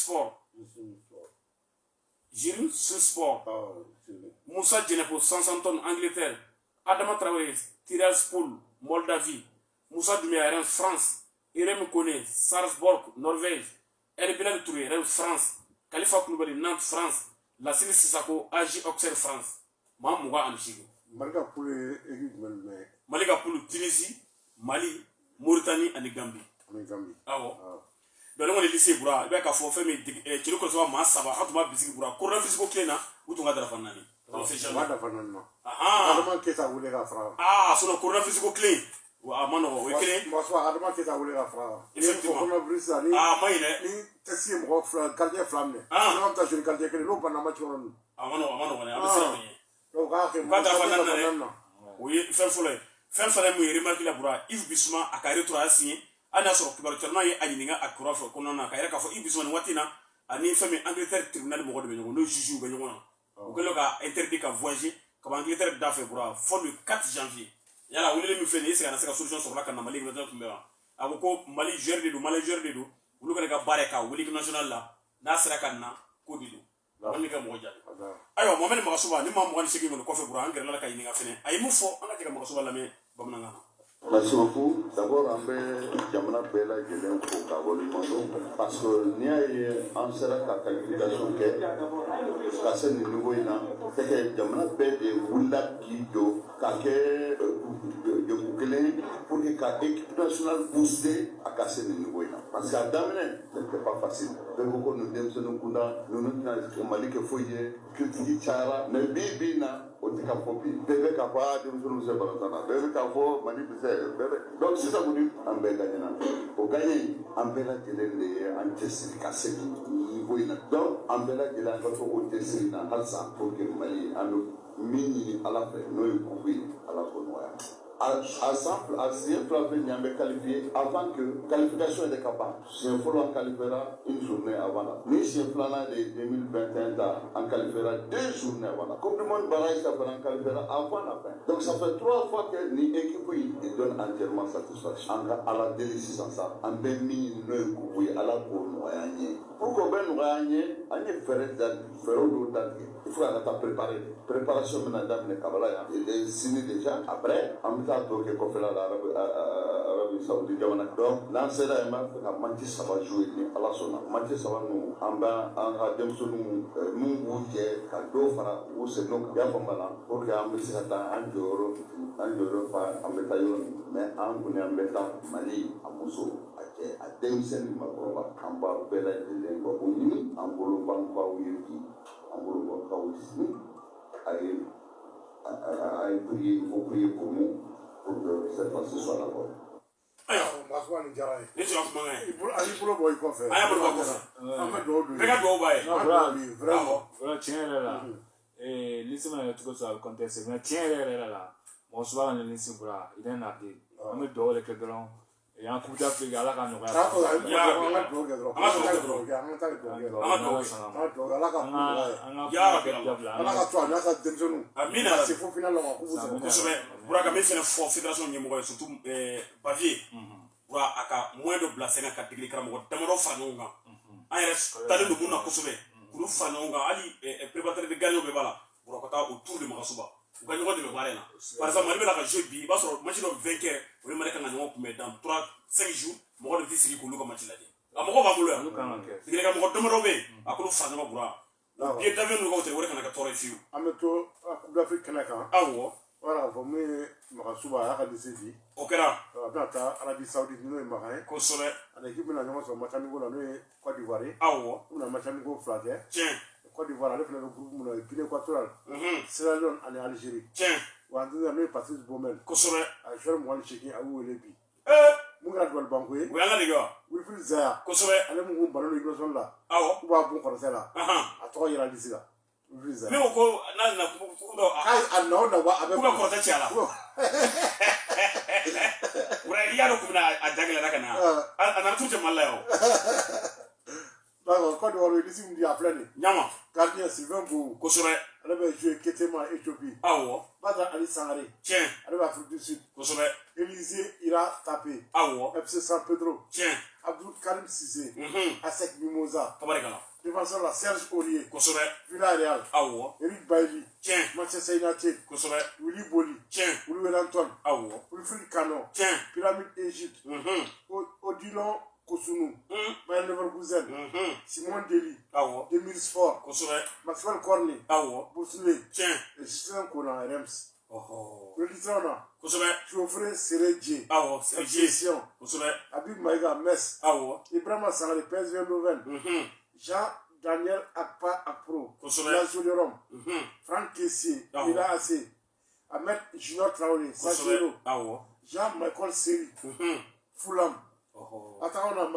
Sport Moussa Djenepo Southampton Angleterre Adama Traoré Tiraspol Moldavie Moussa Doumbia Reims France Irem Kone Sarpsborg Norvège Elbilal Touré Reims France Khalifa Koulibaly Nantes France Lassine Sissako AJ Auxerre France maa 28 Mali ka poule Tunisie Mali Mauritanie ani Gambie awɔ donc ne kɔni lycée bura i bɛ k'a fɔ fɛn min Kini Kɔlɔsiba maa 7 an tun b'a bisigi bura coronavirus ko tile na u tun ka darafa 4 Adama Keita wele ka fara sinon coronavirus ko tile a ma nɔgɔ o ye kelen Adama Keita wele ka fara effectivement coronavirus a ma ɲi dɛ ni test ye mɔgɔ 2 gardien 2 minɛ n'an bɛ taa jouer gardien 1 n'o banna match kɔnɔ a ma nɔgɔ dɛ a bɛ siran o ɲɛ donc k'a kɛ u ka darafa 4 dɛ o ye fɛn fɔlɔ ye fɛn fana min ye remarque la bura Yves Bissouma a ka retour a y'a signé hali n'a sɔrɔ kibaru cɛrɛnna ye a ɲininka a kura fɛ kɔnɔna na ka yɛrɛ k'a fɔ Yves Bissouma nin waati in na ani fɛn min Angleterre tribunal mɔgɔ de bɛ ɲɔgɔn n'o juge bɛ ɲɔgɔn na u kɛlen ka interdit ka voyager ka bɔ Angleterre da fɛ bura fɔ le 4 janvier yala weleli min filɛ nin ye est-ce que a na se ka solution sɔrɔla ka na Mali équipe nationale kunbɛn wa a ko ko Mali joueur de don Malien joueur de don olu kɔni ka baara ye ka wele équipe nationale la n'a sera ka na ko de don wani ka mɔgɔ jaabi ayiwa mɔmɛ ni magasuba ni maa mɔgɔ ni segin kɔni kɔfɛ bura an gɛrɛla ka ɲininka fɛnɛ a ye mun fɔ an ka jɛ ka magasuba lamɛn bamanankan na. Merci beaucoup. D'abord, an bɛ jamana bɛɛ lajɛlen fo k'a waleɲuman dɔn parce que n'i y'a ye an sera ka qualification kɛ ka se nin niveau in na c'est que jamana bɛɛ de wulila k'i jɔ ka kɛ jɛkulu kelen pour que ka équipe nationale booster a ka se nin niveau in na parce que a daminɛ c'était pas facile bɛɛ ko ko nin denmisɛnninw kunda ninnu tɛna Mali kɛ foyi ye critique cayara mais bi na o tɛ ka fɔ bi bɛɛ bɛ k'a fɔ denmisɛnninw bɛ se balontan na bɛɛ bɛ k'a fɔ Mali bɛ se donc sisan kɔni an bɛɛ gagnera o gagné an bɛɛ lajɛlen de ye an cɛsiri ka se niveau in na donc an bɛɛ lajɛlen an ka to o cɛsiri na halisa pour que Mali an bɛ min ɲini Ala fɛ n'o ye kuku ye Ala k'o nɔgɔya. À sixième place, il y a qualifié avant que qualification était capable. Si un follow en qualifiera une journée avant là. Mais si un plan de 2021 en qualifiera 2 journées avant là. Coupe du monde barrage ça en qualifiera avant la fin. Donc ça fait 3 fois que l'équipe il donne entièrement satisfaction. À la délice sans ça. En ben mini ne couper à la pour noyer. Pourquoi ben noyer? On est fait d'autres. Il faut la préparer. Préparation maintenant dans les Kabbalah. Il est signé déjà. Après, on va donc qu'on fait l'Arabie Saoudite. Donc, lancer la MF, la Manchester va jouer à la zone. Manchester va nous en bas, en rademso nous bouger, cadeau fara ou c'est donc bien comme là. Pour que on puisse attendre un jour, en bétaillon, mais en connaît en bétail Mali, à Mousso. A denmisɛnnin makɔrɔba an b'a bɛɛ lajɛlen ka o ɲini an bolo banbaw ye bi an bolo banbaw sini a ye prier il faut prier pour nous pour que cette fois-ci soit la bonne. Ayiwa Masuwa ni diyara ye. Ne sera kuma ŋa ye. A y'i bolo bɔ i kɔfɛ. A y'a bolo bɔ a kɔfɛ. An bɛ dugawu don. Bɛɛ ka dugawu b'a ye. Vraiment tiɲɛ yɛrɛ la liste mana kɛ cogo o cogo a bɛ contesté mais tiɲɛ yɛrɛ la mɔgɔ suba ka nin liste bɔra il est naté an bɛ dugawu de kɛ dɔrɔn y'an coupe d'Afrique ala ka nɔgɔya. kosɛbɛ Buraka min fɛnɛ fɔ fédération ɲɛmɔgɔ ye surtout Bavier Bura a ka moyen dɔ bila sen kan ka degeli karamɔgɔ damadɔ fara ɲɔgɔn kan an yɛrɛ talen don mun na kosɛbɛ k'olu fara ɲɔgɔn kan hali préparateur de gardien bɛɛ b'a la Bura ka taa o tour de Magasuba u ka ɲɔgɔn dɛmɛ baara in na par exemple Mali bɛ la ka jouer bi i b'a sɔrɔ match dɔ vainqueur o ni Mali kan ka ɲɔgɔn kunbɛn dans 3-5 jours mɔgɔ de tɛ sigi k'olu ka match lajɛ a mɔgɔ b'a bolo yan degeli karamɔgɔ damadɔ bɛ yen a k'olu fara ɲɔgɔn Bura billet d'avion ninnu ka o tɛ o de kana kɛ tɔɔrɔ ye fiyewu. An bɛ to coupe d'Afrique kɛnɛ kan. Awɔ. Voilà fɔ min ye Magasuba a y'a ka liste di. O kɛra. A bɛna taa Arabie Saoudite n'o ye Makan ye. Kosɛbɛ. Ani équipe bɛna ɲɔgɔn sɔrɔ match niveau la n'o ye Côte d'Ivoire ye. Awɔ. U bɛna match niveau 2 kɛ. Tiɲɛ. Côte d'Ivoire ale fana bɛ groupe mun na Guinée équatoriale. Sierra Leone ani Algérie. Tiɲɛ. Wa n'o ye Patrice Baumel. Kosɛbɛ. A ye joueur 28 a y'u wele bi. Mun kɛra Duwali Banko ye. O y'an ka nege wa. Wilfried Zaha. Kosɛbɛ. Ale mun kun ballon d'Équipe nationale la. Awɔ. K'u b'a bon kɔrɔtɛ la. A tɔgɔ yera liste la. Wilfried Zaha. Ne ko ko n'a nana kuku dɔ. A na o na wa a bɛ. K'u bɛ kɔrɔtɛ ci a la. I y'a dɔn k'u bɛna a dagɛlɛla ka na a nana t'u cɛ Mali la yan o. D'accord Côte d'Ivoire liste min di a filɛ nin. Ɲama. Gardien Sylvain Gbou. Kosɛbɛ. Ale bɛ jouer Ketema Éthiopie. Awɔ. Badara Ali Sangare. Tiɲɛ. Ale bɛ Afrique du Sud. Kosɛbɛ. Élisée Ira Tapé. Awɔ. FC San Pedro. Tiɲɛ. Abdul Karim Cissé. Asec Mimosa. Tabarikala. Défenseur la Serge Aurier. Kosɛbɛ. Villarreal. Awɔ. Eric Bailly. Tiɲɛ. Manchester United. Kosɛbɛ. Willy Boli. Tiɲɛ. Wolverhampton. Awɔ. Wilfried Kano. Tiɲɛ. Pyramide Égypte. Odilon Kosunu. Bayer Leverkusen. Simon Deli. Awɔ. Demir Sport. Kosɛbɛ. Maxwell Cornet. Awɔ. Boussoulé. Tiɲɛ. Et Justin Kona Rems. Le lieutenant. Kosɛbɛ. Geoffrey Seredje. Awɔ. Seredje. Kosɛbɛ. Habib Maïga Metz. Awɔ. Ibrahima Sangare PSV Eindhoven. Jean-Daniel Akpa Akpro. Kosɛbɛ. Lazio de Rome. Franck Kessié. Ila AC. Ahmed Junior Traoré. Sassuolo. Awɔ. Jean-Michael Seri. Fulham. Attends, on a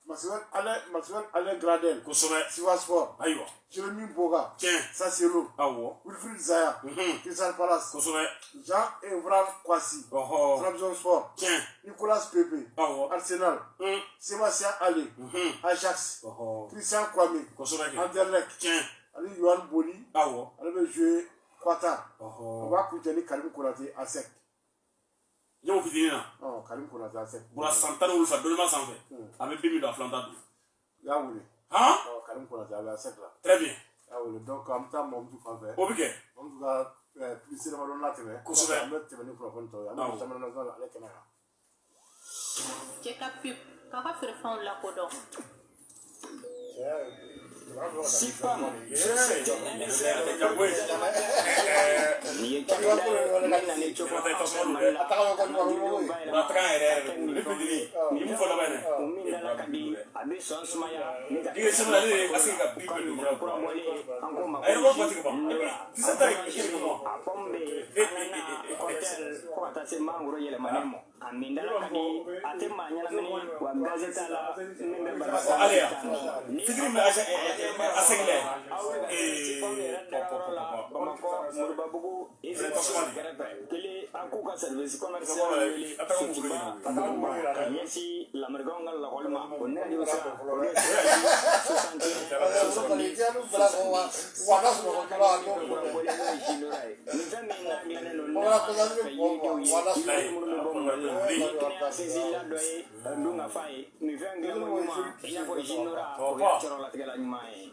Maxwell Alain Gradel. Kosɛbɛ. Sivasspor. Ayiwa. Jérémy Boga. Tiɲɛ. Sassuolo. Awɔ. Wilfried Zaha. Crystal Palace. Kosɛbɛ. Jean-Evra Kwasi. Trabzonspor. Tiɲɛ. Nicolas Pepe. Awɔ. Arsenal. Sébastien Allé. Ajax. Christian Kwame. Kosɛbɛ kɛ. Anderlecht. Tiɲɛ. Ale Yohan Boli. Awɔ. Ale bɛ jouer Qatar. O b'a kuncɛ ni Karim Konate ASEC. Ɲɛmɔ fitinin na. Karim Konate ASEC. Bɔra san 17 dɔnniba sanfɛ. A bɛ 2000 don a filanta don. I y'a wele. Han? Karim Konate a bɛ ASEC la. Très bien. Ah oui, donc en temps mon tout fait. OK. En tout cas plus c'est dans la télé. Ko so be. On mettre ni propon to. Ana ko tamana na ala kana. Check up pip. Kaka fere fond la kodo. Sipam. Aku ka service commercial yesi la mergonga la kolma onne di usa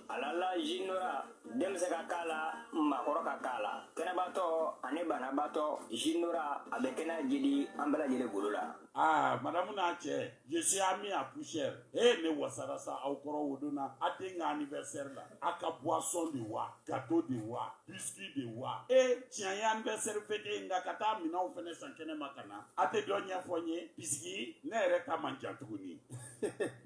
alala jinora demse ka kala makoro ka kala kenabato ani banabato jinora abekena jidi ambala jide gulula. Ah, madame Nache, je suis ami à Pouchère. Eh, mais wasarasa au koro wodona, atenga anniversaire là. Aka boisson de wa, gâteau de wa, biscuit de wa. Eh, tiens ya anniversaire fete nga kata mina ou fene sankene makana. Ate donya fonye, biscuit, ne reka manja tuguni.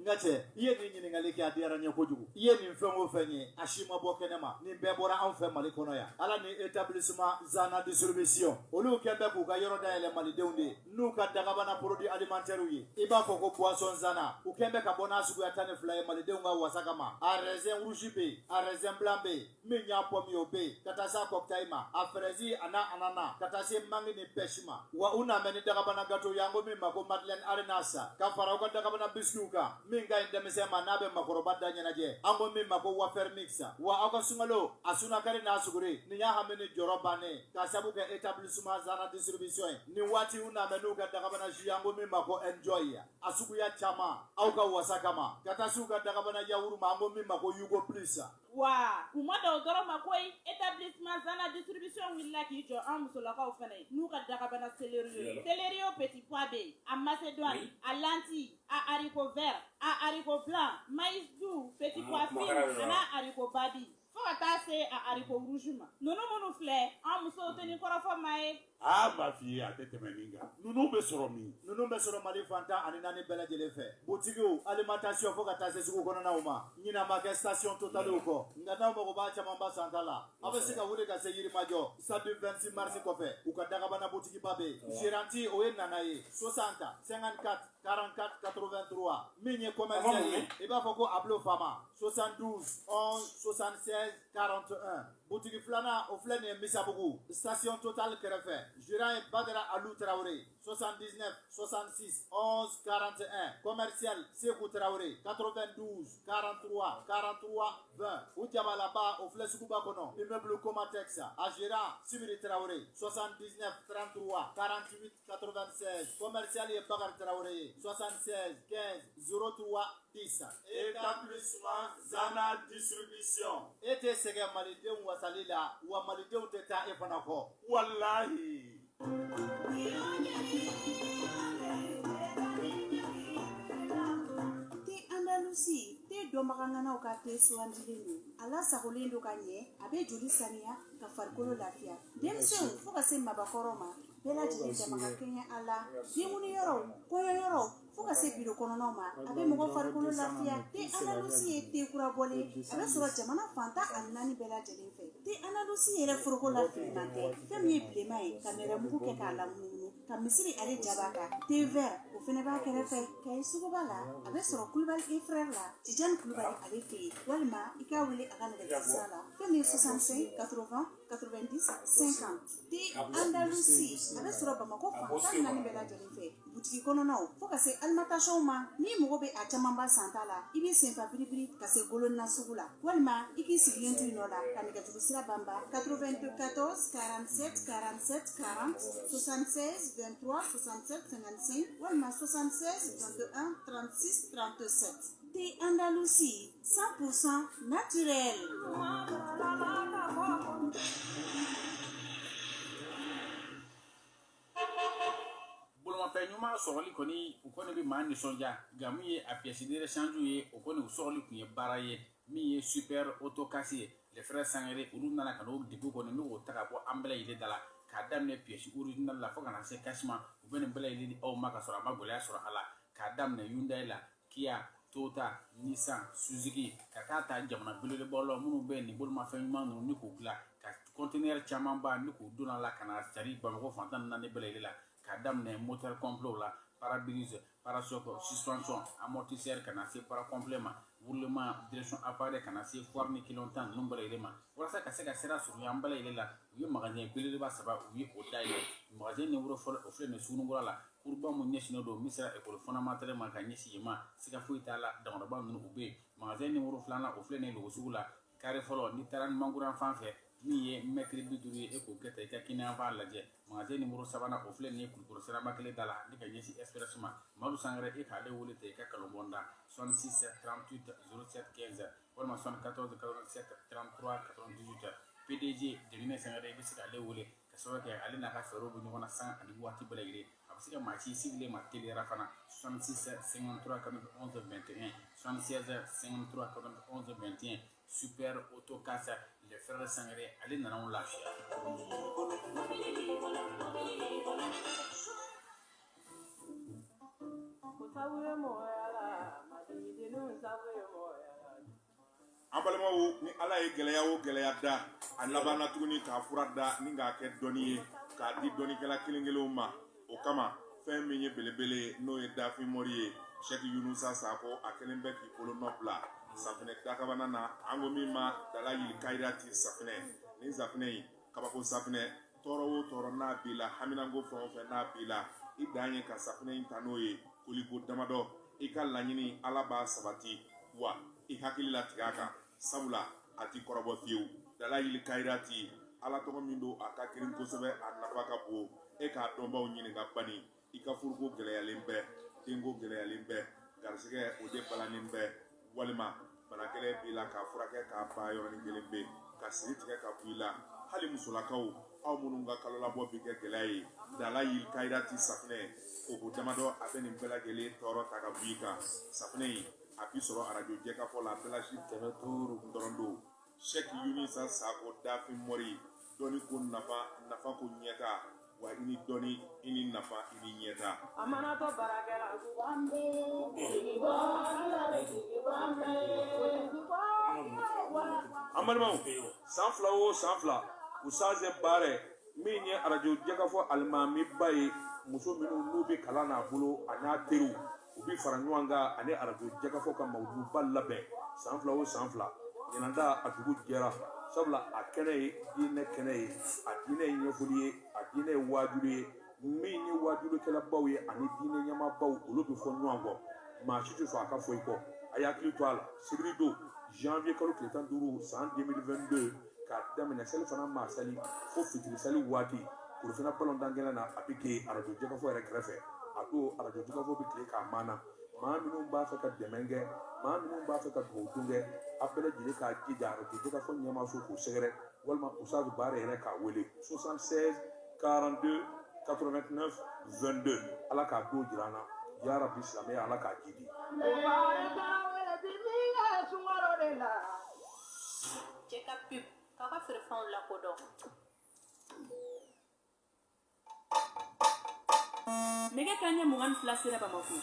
Ngache, iye ni nyini ngaliki adiara nyokojugu. Iye ni mfengo fenye, ashima bokenema, ni mbebora anfe malikono ya. Ala ni établissement Zana distribution. Olu kembe kuka yoroda ele malideunde. Nuka dagabana produit alimentaire yi. Iba foko boisson Zana. Ukembe kabona sugu ya tane fly malideunga wasakama. A raisin rouge be, a raisin blanc be, minya pomme yobe, katasa cocktailma, a frezi ana anana, katase mangi ni peshima. Wa una meni dagabana gato yango mi mako Madeleine Arenasa. Kafara uka dagabana biskuka. Minga indemese manabe makorobada nyenaje. Ango mi mako wafer mixa. Wa aka sungalo asuna kare na sugure. Ni ya hamene jorobane. Kasabu ke établissement Zana distribution. Ni wati una menu ka dagabana jiyango mi mako enjoy ya. Asuku ya chama auka wasakama. Katasuka dagabana ya uruma ango mi mako yugo plisa. Wa kumada ogoro makoi établissement Zana distribution willa ki jo amusola ka ofene. Nuka dagabana céleri petit pois B, à Macédoine, à lentilles, à haricots verts, à haricots blancs, maïs doux, petit pois fin, à haricots babi. Faut attacher à haricots rouges. Nous nous fleurs, en muso teni korofo mae. Ah, ma fille, à tête meninga. Nous be soromi. Nous be soromali fanta aninani bela jele fe. Boutique alimentation faut attacher suko kono na uma. Nyina ma station totale uko. Ngana mo ba cha mamba santala. Abesika wule ka seyiri majo. Sabi 26 mars ko fe. Ukadaga bana boutique babe. Géranti oye nanaye 60 54 44 83. Minye commercial. Eba foko ablo fama 72 11 76 41. Boutique Flana au Flane Misabougou. Station Total Kerefe. Gérant Badra Alou Traoré. 79 66 11 41. Commercial Sekou Traoré. 92 43 43 20. Outiama là-bas au Flesouba Kono. Immeuble Comatex. À Gérant Sibiri Traoré. 79 33 48 96. Commercial et Bagar Traoré. 76 15 03 10. Établissement Zana distribution. Ete sege malideu wasalila wa malideu teta efanako. Wallahi. Te Andalusi, te domagangana o ka te suandileni. Ala sagolendo kanye, abe joli sania ka farkolo lafia. Demsen fo ka se mabakoroma. Bela jeli jamaga kenya ala. Yemuni yoro, koyo yoro. Fo ka se biro konono ma. Abe mogo farkolo lafia. Te Andalusi te kura bole. Abe sura jamana fanta anani bela jeli fe. Te Andalusi yere furko lafia nante. Femi blema e kamera muku ke ka la munu. Ka misiri ale jabaka. Te ver o fene ba kere fe. Ka isugo bala. Abe sura kulbal e frère la. Tijan kulbal ale fe. Walma ika wile akana de sala. Femi 65 80 90 50. Te Andalusi. Abe sura Bamako fanta nani bela jeli fe. Boutique konono fo ka se alimentation ma ni mogo be a caman ba santala ibi senfa biribiri ka se golo na sugula walima iki sigilen tu inola ka nega jugu sira bamba 94 47 47 40 76 23 67 55 walima 76 21 36 37. Thé Andalousie 100% naturel. Bolomafɛn ɲuman sɔrɔli kɔni u kɔni bɛ maa nisɔndiya nka min ye a pièce de rechange ye o kɔni u sɔrɔli tun ye baara ye min ye super autocasse ye les frères Sangare olu nana ka n'o degun kɔni n'o ta ka bɔ an bɛɛ lajɛlen da la k'a daminɛ pièce original la fo ka na se casse ma u bɛ nin bɛɛ lajɛlen di aw ma ka sɔrɔ a ma gɛlɛya sɔrɔ a la k'a daminɛ Hyundai la Kia Toyota Nissan Suzuki ka taa ta jamana belebelebaw la minnu bɛ nin bolomafɛn ɲuman ninnu ni k'u dilan ka conteneur caman ba ni k'u donna la ka na cari Bamakɔ fan tan ni naani bɛɛ lajɛlen la k'a daminɛ moteur complet la pare-brise pare-choc suspension amortisseur ka na se para complet ma roulement direction appareil ka na se foire ni kilo tan ninnu bɛɛ lajɛlen ma walasa ka se ka sira surunya an bɛɛ lajɛlen la u ye magasin belebeleba saba u ye o dayɛlɛ magasin numéro fɔlɔ o filɛ nin Sugunukura la kuruba mun ɲɛsinnen don min sera école fondamentale ma ka ɲɛsin yen ma siga foyi t'a la damadɔba ninnu u bɛ yen magasin numéro filanan o filɛ nin Logo sugu la carré fɔlɔ ni taara ni mankuran fan fɛ min ye mètre 50 ye e k'o kɛ tan i ka kɛnɛya fan lajɛ magasin numéro sabanan o filɛ nin ye Kulukoro siraba kelen da la ni ka ɲɛsin express ma Madu Sangare e k'ale wele ten i ka kalonbɔn da 66 38 07 15 walima 74 87 33 98 PDG Jemine Sangare i bɛ se k'ale wele ka sababu kɛ ale n'a ka fɛɛrɛw bɛ ɲɔgɔn na san ani waati bɛɛ lajɛlen a bɛ se ka maa si sigilen ma teliyara fana 66 53 91 21 76 53 91 21 super autocasse les frères Sangare ale nana u lafiya. An balimaw ni Ala ye gɛlɛya o gɛlɛya da a laban na tuguni k'a fura da ni k'a kɛ dɔnni ye k'a di dɔnnikɛla kelen kelenw ma o kama fɛn min ye belebele n'o ye Dafin Mori ye Cheikh Yunusa Sako a kelen bɛ k'i bolo nɔ bila safinɛ dakabana na an ko min ma Dalayi Kairati safinɛ ni safinɛ in kabako safinɛ tɔɔrɔ o tɔɔrɔ n'a b'i la haminanko fɛn o fɛn n'a b'i la i dan ye ka safinɛ in ta n'o ye koliko damadɔ i ka laɲini Ala b'a sabati wa i hakili la tigɛ a kan sabula a ti kɔrɔbɔ fiyewu Dalayi Kairati Ala tɔgɔ min don a ka girin kosɛbɛ a nafa ka bon e k'a dɔnbaw ɲini ka bani i ka furuko gɛlɛyalen bɛɛ denko gɛlɛyalen bɛɛ garisigɛ o de balannen bɛɛ walima bana gɛlɛn b'i la k'a furakɛ k'a ban yɔrɔnin kelen bɛ ka siri tigɛ ka bɔ i la hali musolakaw aw minnu ka kalo labɔ bi kɛ gɛlɛya ye Dalayi Kairati safinɛ koko damadɔ a bɛ nin bɛɛ lajɛlen tɔɔrɔ ta ka bɔ i kan safinɛ in a bi sɔrɔ arajo jɛkafɔ la Bɛlazi 500 dɔrɔn don Cheikh Yunusa Sako Dafin Mori dɔnni ko nafa ko ɲɛta wa i ni dɔnni i ni nafa i ni ɲɛta. An balimaw san fila o san fila u sanze baara min ye arajo jɛkafɔ alimamiba ye muso minnu n'u bɛ kalan n'a bolo a n'a teriw u bɛ fara ɲɔgɔn kan ani arajo jɛkafɔ ka mawuduba labɛn san fila o san fila ɲinanta a dugu jɛra sabula a kɛnɛ ye diinɛ kɛnɛ ye a diinɛ ye ɲɛfɔli ye a diinɛ ye waajuru ye min ye waajurukɛlabaw ye ani diinɛ ɲɛmaabaw olu bɛ fɔ ɲɔgɔn kɔ maa si tɛ sɔn a ka fɔ i kɔ a y'akili to a la sibiri don janvier kalo tile 15 san 2022 k'a daminɛ selifana maa sali fo fitiri sali waati Kurufina balontan gɛlɛn na a bɛ kɛ arajo jɛkafɔ yɛrɛ kɛrɛfɛ a don arajo jɛkafɔ bɛ tile k'a maana maa minnu b'a fɛ ka dɛmɛ kɛ maa minnu b'a fɛ ka dugawu dun kɛ a bɛɛ lajɛlen k'a jija arajo jɛkafɔ ɲɛmaaso k'u sɛgɛrɛ walima usazu baara yɛrɛ k'a wele 76 42 89 22 ala k'a don jira an na yarabi silamɛya ala k'a jidi. Cɛ ka pip k'a ka feerefɛnw lakodɔn. Nɛgɛ kanɲɛ 22 sera Bamako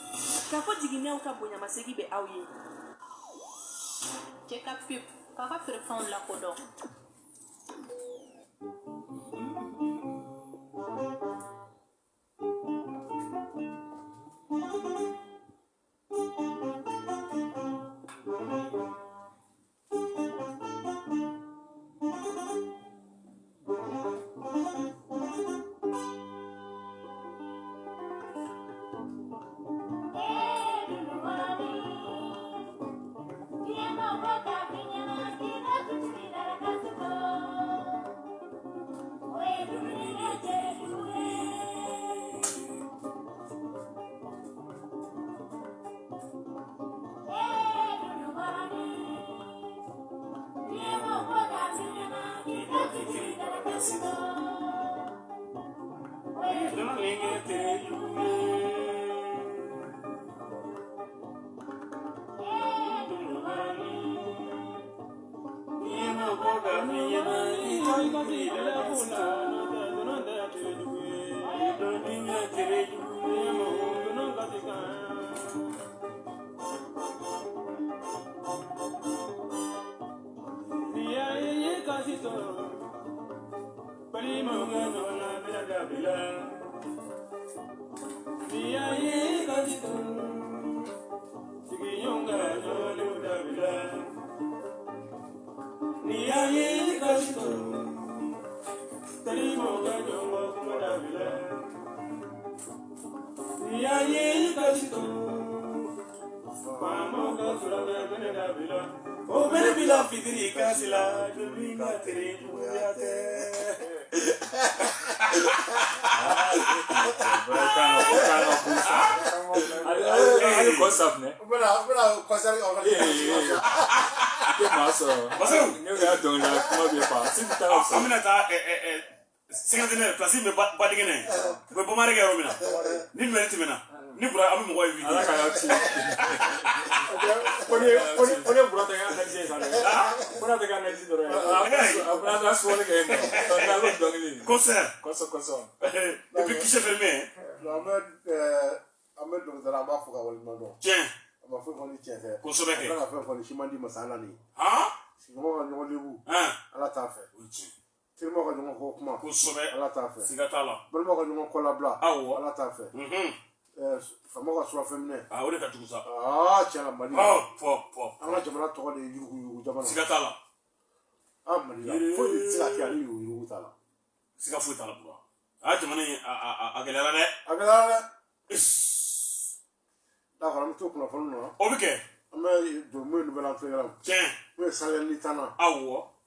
k'a fɔ jiginɛw ka bonyamasegin bɛ aw ye. Cɛ ka pip k'a ka feerefɛnw lakodɔn.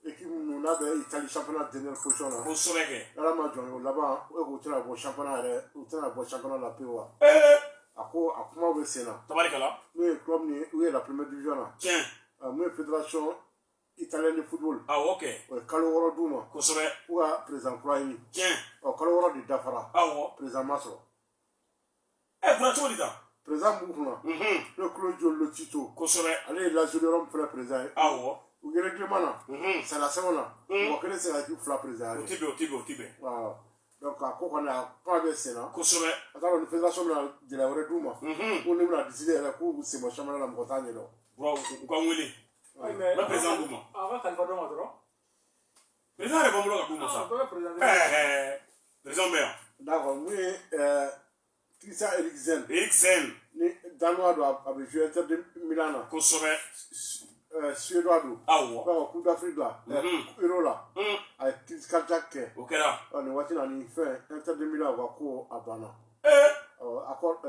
Équipe nous n'a pas Italie championnat de dernière position là. Pour sauver. Là ma journée là-bas, on tient le championnat, on tient le championnat la POA. À comment on c'est là. Tabarikala. Nous club ni où est la première division là. Tiens. Nous fédération italienne de football. Ah OK. Kaloworo Duma. Pour sauver. Ou à président Kroini. Tiens. Kaloworo de Dafara. Ah ouais. Président Maso. Pour tout ça. Président Moukuna. Le Claudio Le Tito. Pour sauver. Allez la Zolérum frère président. Ah ouais. Ou le règlement là, c'est la seconde là. On connaît c'est la qui fla président. Tibé. Voilà. Donc à quoi on a pas de sénat. Kosome. Alors la fédération de la Reduma. On nous a décidé la cour c'est mon championnat la montagne là. Bro, ou quand wili. Le président Duma. Avant Khalifa Doma trop. Président est bon bloc Duma ça. Président maire. D'accord, oui Christian Eriksen. Ni Danois doit avec jouer Inter de Milan. Kosome. Suédois do. Ah ouais. Coupe d'Afrique là. Euro là. Avec Christian Jack. OK là. On est voici dans une fin Inter de Milan va ko Abana. Accord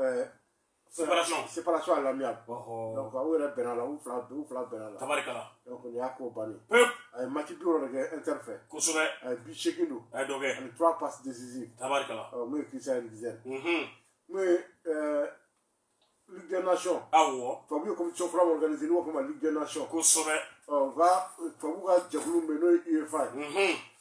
séparation à l'amiable. Donc on est Benala ou fla Benala. Tabarikala. Donc on est à ko bani. Ay match du rôle que Inter fait. Kosome. Ay bi chekindo. Ay doge. 3 passes décisives. Tabarikala. Moi Christian Eriksen. Mais Ligue des Nations. Ah ouais. Tu as vu comme tu as organisé nous comme Ligue des Nations. Kosome. On va tu as vu Djagoulou Meno UEFA.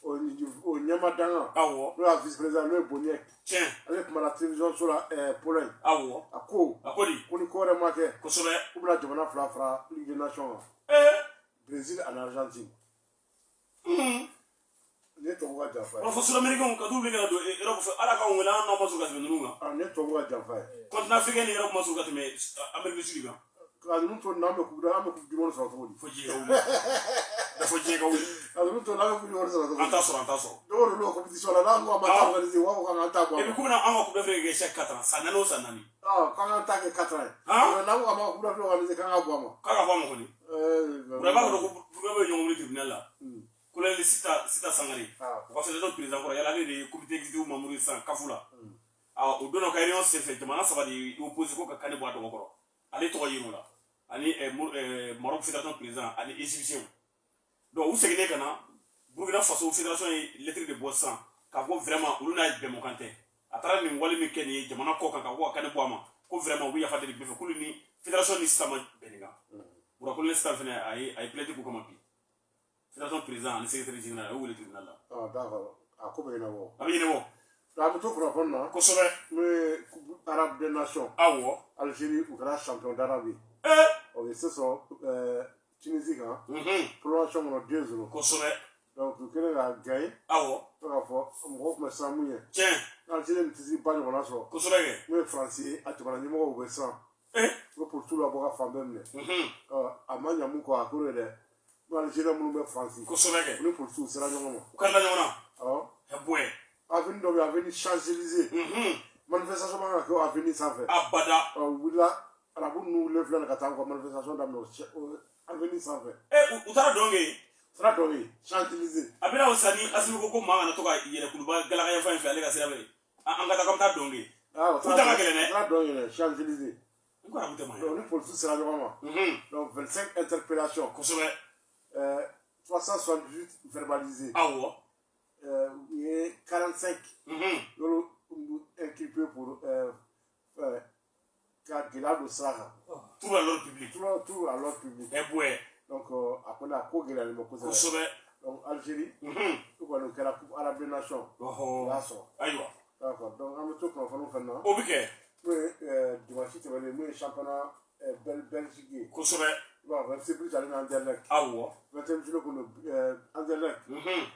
Au Nyamadanga. Ah ouais. Le vice-président le Boniek. Tiens. Avec la télévision sur la Pologne. Ah ouais. À quoi? À quoi dit? On y corre marqué. Kosome. Ou la Jamana Fla Ligue des Nations. Brésil en Argentine. Ne to wa jafa. On faut sur l'américain ka double ga do Europe fa ala ka ngona na masu ga tunu nga. Ne to wa jafa. Continent africain ni Europe masu ga teme Amérique du Sud ga. Ka nous to na me ku da am ku di mon so to. Foji ga wuli. Da foji ga wuli. Ka nous to na me ku di mon so to. Antaso. Do lo compétition la na ngo ma ta organiser wa ko ngata ko. Et puis comment on coupe d'Afrique que chaque 4 ans ça nano ça nani. Quand on attaque 4 ans. Na ngo ma coupe d'Afrique organiser kan ga boama. Ka boama ko ni. Vraiment ko pour yo ngoli tribunal là. Kula le sita sangari parce que le président ko yala le comité exécutif mamuru san kafula o dono ka réunion se fait jamana sabadi opposition ko kane boato ko ale to yiru la ani Maroc fédération président ani égyptien donc où c'est que kana Burkina Faso fédération lettre de Bossan ka ko vraiment uluna démocratie atara ni wali mi keni jamana ko ka ko kane boama ko vraiment wi ya fadeli be ko ni fédération ni sama beninga pour ko le staff fene ay plainte ko comme fédération président le secrétaire général ou le tribunal là. Ah d'accord. À quoi bien avant. Ah bien avant. a bɛ to kunnafoni na kosɛbɛ n'o ye coupe arabe des nations awɔ Algérie u kɛra champion d'arabe o ye sisan Tunisie kan prolongation kɔnɔ 2-0 kosɛbɛ donc u kɛlen ka gagner awɔ fo k'a fɔ mɔgɔw tun bɛ siran mun ɲɛ tiɲɛ Algérie ni Tunisie ba ɲɔgɔnna sɔrɔ kosɛbɛ kɛ n'o ye Faransi ye a jamana ɲɛmɔgɔw bɛ siran u bɛ politique labɔ ka fan bɛɛ minɛ a ma ɲɛ mun kɔ a k'o ye dɛ n'o Algérie minnu bɛ Faransi kosɛbɛ kɛ u ni politique sera ɲɔgɔn ma u kɛra ɲɔgɔn na awɔ hɛbɔɛ avenue dɔ bɛ yen avenue Champs-Élysées manifestation man kan ka kɛ avenue sanfɛ abada u wulila arabu ninnu wulilen filɛ nin ka taa u ka manifestation daminɛ o avenue sanfɛ u taara dɔn kɛ sira dɔ bɛ yen Champs-Élysées a bɛna o sa ni Asimi ko maa kana to ka yɛlɛ kuluba galaka fan fɛ ale ka sira bɛ an ka taa k'an bɛ taa dɔn kɛ u ta ka gɛlɛn dɛ sira dɔ yɛlɛ Champs-Élysées n ko arabu tɛ maa ye donc ni politique sera ɲɔgɔn ma donc 25 interpellations kosɛbɛ 378 verbalisés awɔ u ye 45 y'olu inculpés pour ka gɛlɛya don sira kan trouble à l'ordre public trouble à l'ordre public hɛbɔɛ donc a kɔni a ko gɛlɛyalen bɛ kosɛbɛ kosɛbɛ donc Algérie u kɔni u kɛra coupe arabe des nations u y'a sɔrɔ ayiwa d'accord donc an bɛ to kunnafoniw fɛnɛ na o bɛ kɛ n'o ye dimanche tɛmɛnen n'o ye championnat Belgique ye kosɛbɛ bon FC Bruges ale ni Anderlecht awɔ 21 juillet kɔnɔ Anderlecht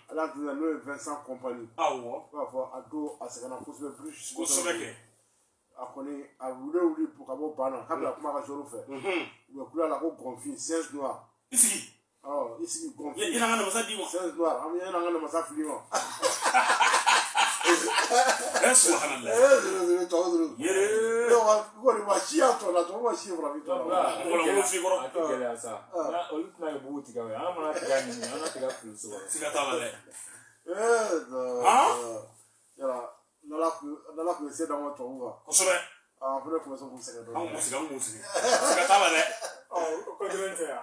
ale entraîneur n'o ye Vincent Kompany awɔ i b'a fɔ a don a sɛgɛnna kosɛbɛ Bruges kosɛbɛ kɛ a kɔni a wuli ka bɔ ban na k'a bɛna kuma ka joueur fɛ u bɛ kule a la ko Gonfin 16 noirs i sigi i sigi Gonfin i n'an ka namasa d'i ma 16 noirs an bɛ an ka namasa fili ma subhanallah kɔni ma si y'a tɔ la tɔ ma si fara mi tɔ la wala fi kɔrɔ a tɛ gɛlɛya sa olu tɛna kɛ bugu tigɛ ye an mana tigɛ ɲini an ka tigɛ fili so siga t'a la dɛ yala n'ala tun ye se d'an ma tubabu kan kosɛbɛ an fana tun bɛ se k'u sɛgɛn dɔɔnin an b'u sigi siga t'a la dɛ o kɔjɔlen tɛ yan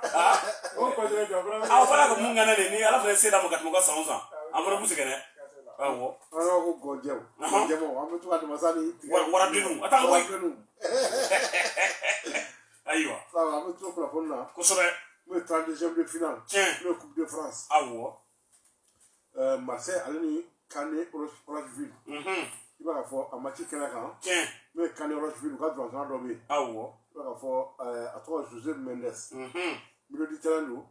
o kɔjɔlen tɛ a fɔra ka mun gana de ni ala fana se d'a ma ka tɛmɛ ka san o san an fana b'u sɛgɛn dɛ awɔ an b'a ko gɔnjɛw an bɛ to ka namasa ni warabilenw a t'an bɔ yen ayiwa an bɛ to kunnafoni na kosɛbɛ n'o ye 32e de finale tiɲɛ n'o ye coupe de France awɔ Marseille ale ni Canet Rocheville i b'a ka fɔ a match kɛnɛ kan tiɲɛ n'o ye Canet Rocheville u ka jɔnsan dɔ bɛ yen awɔ i b'a ka fɔ a tɔgɔ ye José Mendes milieu de terrain don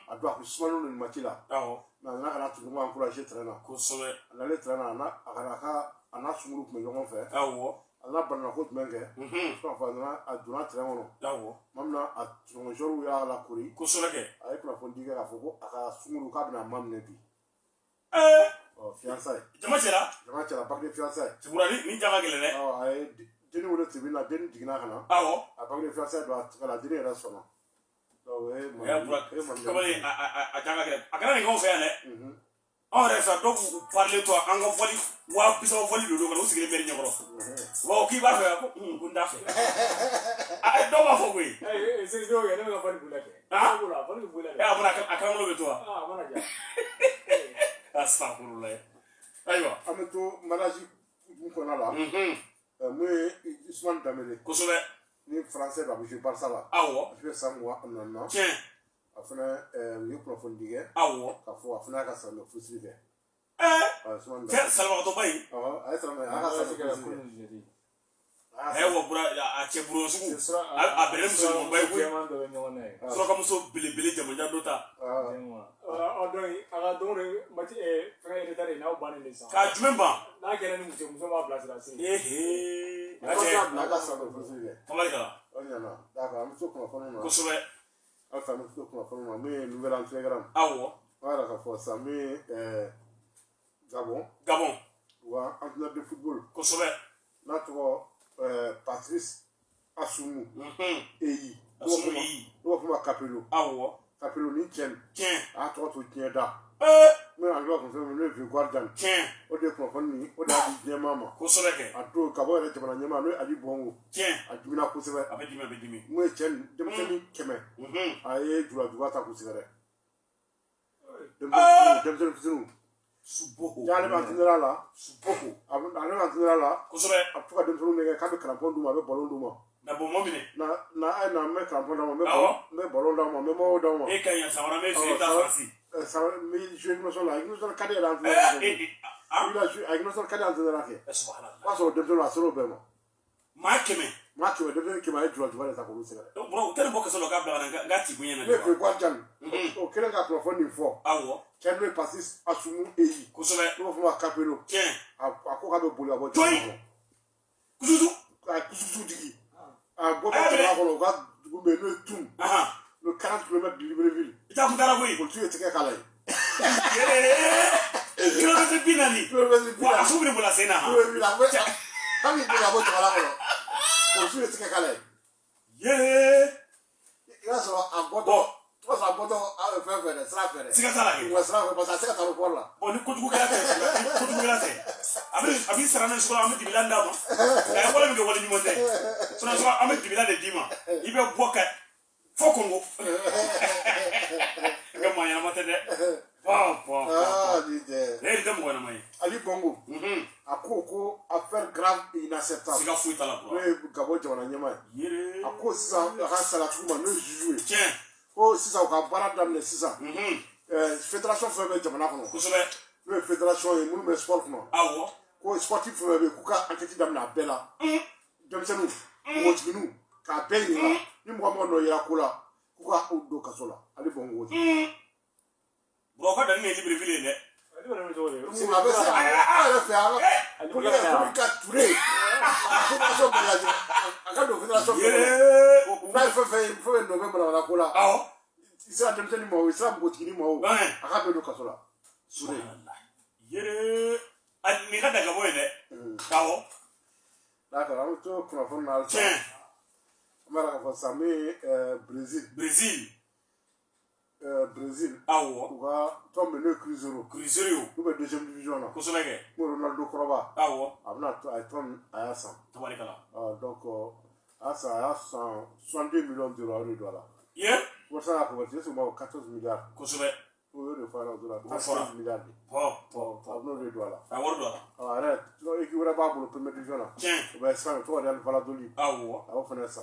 a don a kun sumalen don nin match la awɔ mais a nana ka na tugu ma encourager terrain na kosɛbɛ a nalen terrain na a n'a sunguru tun bɛ ɲɔgɔn fɛ awɔ a nana banana ko jumɛn kɛ fo k'a fɔ a donna terrain kɔnɔ awɔ maa min na a tɔɲɔgɔn joueur y'a lakori kosɛbɛ kɛ a ye kunnafoni di kɛ k'a fɔ ko a ka sunguru k'a bɛna ma minɛ bi fiançailles jama cɛla bac de fiançailles tugura ni jama gɛlɛn dɛ a ye denni wele tribune na denni jiginna ka na awɔ a bac de fiançailles don a tigɛ la denni yɛrɛ sɔnna kamalen a jama gɛlɛn a kɛra nin k'anw fɛ yan dɛ anw yɛrɛ fɛ dɔw k'u parilen to an ka fɔli 30 fɔli don kɔnɔ u sigilen bɛ nin ɲɛkɔrɔ wa k'i b'a fɛ ko n t'a fɛ dɔw b'a fɔ koyi dɔw yɛrɛ ne bɛ ka fɔli bula kɛ a karamɔgɔ bɛ to wa astagfirullah ayiwa an bɛ to mariage kɔnɔna la mun ye Ousmane Dembélé kosɛbɛ ni français don a bɛ jouer Barça la awɔ a joué san 20 na tiɲɛ a fana u ye kunnafoni di kɛ awɔ k'a fɔ a fana y'a ka sanni furusiri kɛ salibagatɔba in a ye sanni a ka sanni furusiri wa bura a cɛ buron sugu a bɛrɛ muso ɲɔgɔnba ye koyi suraka muso belebele jamajan dɔ ta donc a ka don de mati fɛngɛ yɛrɛ ta de n'aw bannen de san k'a jumɛn ban n'a kɛra ni muso b'a bilasira se a ka sanni furusiri kɛ tabarikala o ɲana d'accord an bɛ to kunnafoni na kosɛbɛ an fɛ an bɛ to kunnafoni na min ye nouvel entraîneur awɔ an yɛrɛ ka fɔ sisan min ye Gabon u ka entraîneur de football kosɛbɛ n'a tɔgɔ Patrice Asumu Eyi n'o b'a fɔ ma Capello awɔ Capello ni cɛ a y'a tɔgɔ to diɲɛ da min an tɔgɔ kun fɛn min n'o ye Vigouardian o de ye kunnafoni nin o de y'a di diɲɛmaa ma kosɛbɛ kɛ a don ka bɔ yɛrɛ jamana ɲɛmaa n'o ye Aji Bongo a dimina kosɛbɛ a bɛ dimi mun ye cɛ denmisɛnnin 100 a ye julajuba ta k'u sɛgɛrɛ denmisɛnnin fitininw ale b'a entraîneur la ale b'a entraîneur la kosɛbɛ a bɛ to ka denmisɛnninw nɛgɛ k'a bɛ kalanpɔn d'u ma a bɛ ballon d'u ma na bɔ mɔ minɛ na n bɛ kalanpɔn d'a ma n bɛ ballon d'a ma n bɛ mayo d'a ma e ka ɲi samara n bɛ jouer ta Faransi n bɛ jouer équipe nationale la équipe nationale ka di yɛrɛ entraîneur il a joué avec notre cadre de la quai. Pas sur le développement, sur le bémol. Makeme devenu qui m'a dit, tu vas les accompagner. Bro, quel beau que soit le gars, gâti, bien. Mais que quoi, Jan? Aucun gars qui a fait une fois. Ah ouais. Quel est passé à Soumou et I? Koussoube. Nous faisons un capello. Tiens. À quoi on a besoin de toi? Koussouzou. Koussouzou dit. À quoi on va le tout. Le 40 km de Libreville. Il t'a coupé la bouille. Pour tuer tes calais. Tu l'as fait pinani. Wa asubri pour la scène. Quand il peut avoir la voix, pour tuer tes calais. Yeah. Il va se voir en boîte. Toi, ça boîte à faire faire, ça faire. C'est ça là. Ouais, ça va passer à ta voix là. Bon, ni kutu kala te. Kutu kala te. Abi sarana so amu dibilanda ma. Ay wala mi ko wala ni monte. So na so amu dibilanda dima. Ibe boka. Fokongo. Kama yana mate de. Ah, dite. Eh, ndem ko na mai. Ali Bongo. A ko affaire grave et inacceptable. Siga fuita la bro. Oui, Gabo jona nyama. Yere. A ko ça rasa la tuma no jouer. Tiens. Oh, si ça ka bara damne si ça. Fédération febe jamana kono. Kosobe. Le fédération e munu be sport kono. Awo. Ko sportif febe kuka enquête damna bela. Demsenu. Mo tiginu. Ka beni la. Ni mo no ya kula. Kuka do kasola. Ali Bongo. Bro, ka dan ne Libreville ne. C'est ma belle. Ah, faire. Pour les capturer. Fédération Belgique. À la fédération. Là, il faut un novembre dans la cola. Ah. Il sera dem tani mo, il sera botini mo. Aka be do kasola. Sure. Yere. Ni ka daga boy ne. Kawo. D'accord, on to profond na. Tiens. Mara ka samé Brésil. Brésil. Awo. Uga tombe le Cruzeiro. Nous be deuxième division là. Kosobege. Ronaldo Kroba. Awo. Abna ay ton ayasa. Tabarikala. Donc asa 162 millions d'euros de dollars. Yeah. Pour ça ko c'est mo 14 milliards. Kosobe. Pour le faire dollars. 14 milliards. Abno de dollars. Awor dollar. Arrête. No équipe ba pour le premier division là. Tiens. Ben ça to Real Valladolid. Awo. Awo fana ça.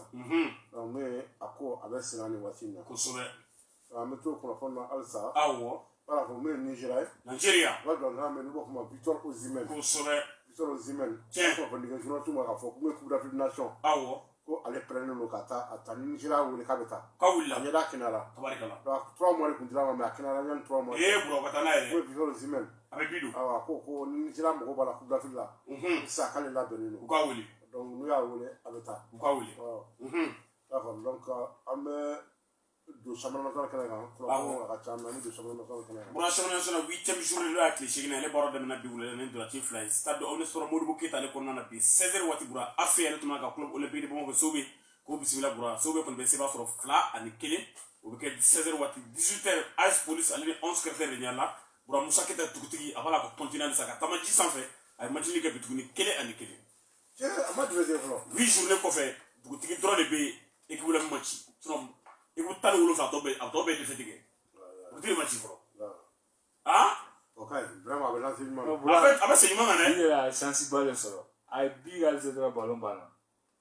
Donc mais ako avec Sinani Wasina. Kosobe. Ameto ko fona alsa. Awo. Voilà pour me Nigeria. Wa don na me no ko Victor Osimhen. Kosobe. Victor Osimhen. Tiens. Ko ndiga jono tuma ka fo ko Coupe d'Afrique Nation. Awo. Ko ale prenne no kata atani Nigeria wole kabeta. Kawilla. Anya da kinala. Tabarikala. Donc 3 mois kun dira ma kinala nyan 3 mois. Bro batana ere. Ko Victor Osimhen. Abe bidu. Awa ko Nigeria mo bala Coupe d'Afrique la. Ça kale la benino. Ko kawili. Donc nous ya wole abeta. Ko kawili. D'accord. Donc ame do championnat national Canada. Ko ka championnat ni do championnat national Canada. Bura championnat national 8e journée la clé chigina le baro de na bi wule ne do la Chief Fly. Stade on soro Modou Boketa le konna na bi 16h wati bura affaire to ka club olympique de Bamako sobe ko bismillah bura sobe kon be seba soro fla ani kele o be ke 16h wati 18h Ice Police ali 11 secrétaire de nyala bura Moussa Keta tukutigi abala ko continent sa ka tamaji sans fait ay matini ke bituguni kele ani kele. Tiens, amad deuxième fois. 8 journées ko fait tukutigi drone be équipe la match. Sinon écoute tan wolo fa to be defetige. Vous match fro. Ah? Ok, vraiment avec l'enseignement. En fait, avec c'est humain né. Il est sensible solo. Ay bigal se tra ballon bana.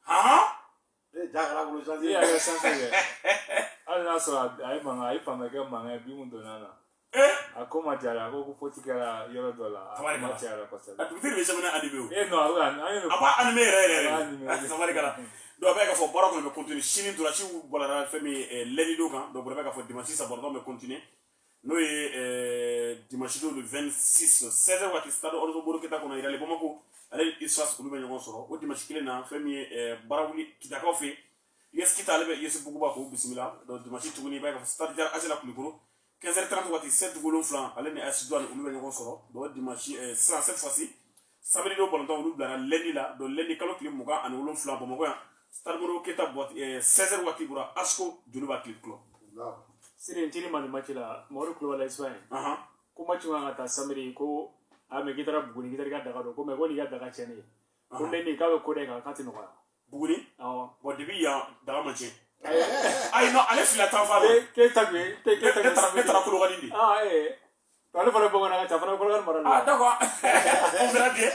Ah? Jagara bolo il est sensible. Ala so ay manga ay pameke manga bi mun donana. Akoma jara ko potikala yoro dola. Ma jara ko sala. Tu veux jamais animé. Non, aba animé re. Tabarikala. Do ba ka fo baro ko me continuer chini do la chi bolara fami ledi do kan do ba ka fo dimanche sa bordo me continuer. No dimanche do le 26 16h wati stade on boro kita ko na irale Bamako ale isfas ko be ngon soro o dimanche kile na fami barawuli kita ka fe yes kita ale be yes bugu ba ko bismillah do dimanche tuguni ba ka stade jar azela kulikoro 15h30 wati 7 golon flan ale ni asdo ale ko be ngon soro do dimanche sans cette fois-ci samedi do bolon on blara lundi la do lundi kalo kile muga an wolon flan Bamako ya stade boro kita bot 16h wati bura asko juluba clip club. Sire ntiri manu machila moro kulo la Espagne. Ko machu ngata samiri ko ame gitara buguni gitara ga daga do ko me ko ni ga daga chene. Ko ndeni ka ko de ga kati no kwa. Buguni? Bo debi ya daga manche. Ay no ale fila tan fa. Ke tagwe, ke tara kulo ga dindi. Ale fara bongo na cha fara ko ga mara. D'accord. On verra bien.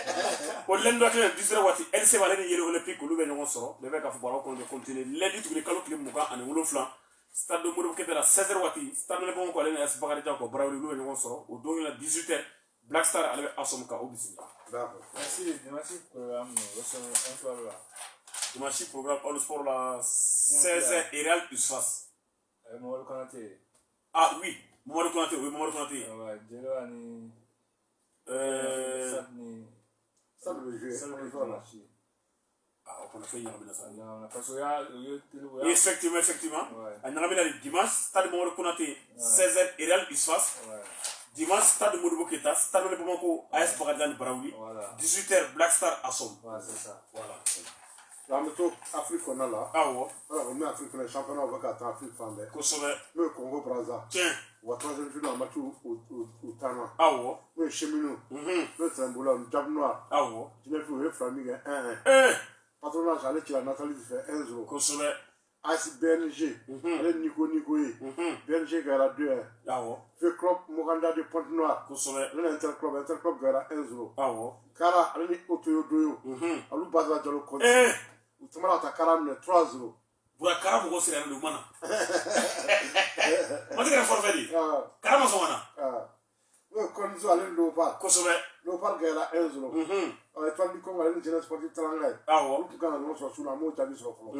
Ko lendo ke 10 wati LC wala ni yele olympique ko lube ngon soro. Le be ka football ko de continuer lendi tukri kalo klim muka an wolo flan. Stade Modou Boketa la 16h wati stade le bon ko ale na Bakary Diaw ko Brawl lu ngon soro o do la 18h Black Star ale bɛ Asom kan o bisimila. D'accord. Merci programme on soir là. Dimanche programme All Sport la 16h et Real Usfas. Mamadou Konaté. Ah oui, Mamadou Konaté, oui Mamadou Konaté. Ouais, Djelo ani Ça le jeu. Ah, on a fait Yamina ça. Non, parce que Effectivement. On a mis le dimanche, stade Mamadou Konaté, 16h et Real Usfas. Dimanche, stade Modibo Keita, stade de Bamako, AS Bagadlan Braoui. 18h, Black Star Asom. Ouais, c'est ça. Voilà. Là, mettons Afrique, on a là. Ah ouais. Alors, on met Afrique, on est championnat, on va qu'à Afrique, Fandé. Kosovo. Le Congo, Brazza. Tiens. On va troisième journée en match au Tana. Ah ouais. Le Cheminot. Le Trimboula, le Diable Noir. Ah ouais. Tu n'as plus le Flaming 1-1. Patronage, allez, tu as Nathalie, tu fais 1-0. Kosovo. AS BNG. Allez, Nico. BNG, Gara 2-1. Ah ouais. Le club Moganda de Pointe-Noire. Kosovo. Le Interclub, Gara 1-0. Ah ouais. Kara, allez, Otoyo Doyo. Alou Baza Diallo Conti. Utumala ta Karam 3-0. Bura Karam go sira le mana. Mati ka forfait. Karam so mana. We konzo ale Leopard. Kosovo. Leopard gara 1-0. Étoile du Congo ale jeunesse sportive Talangay. Ah ouais. Tout quand on soit sous la mot tabi sur folo.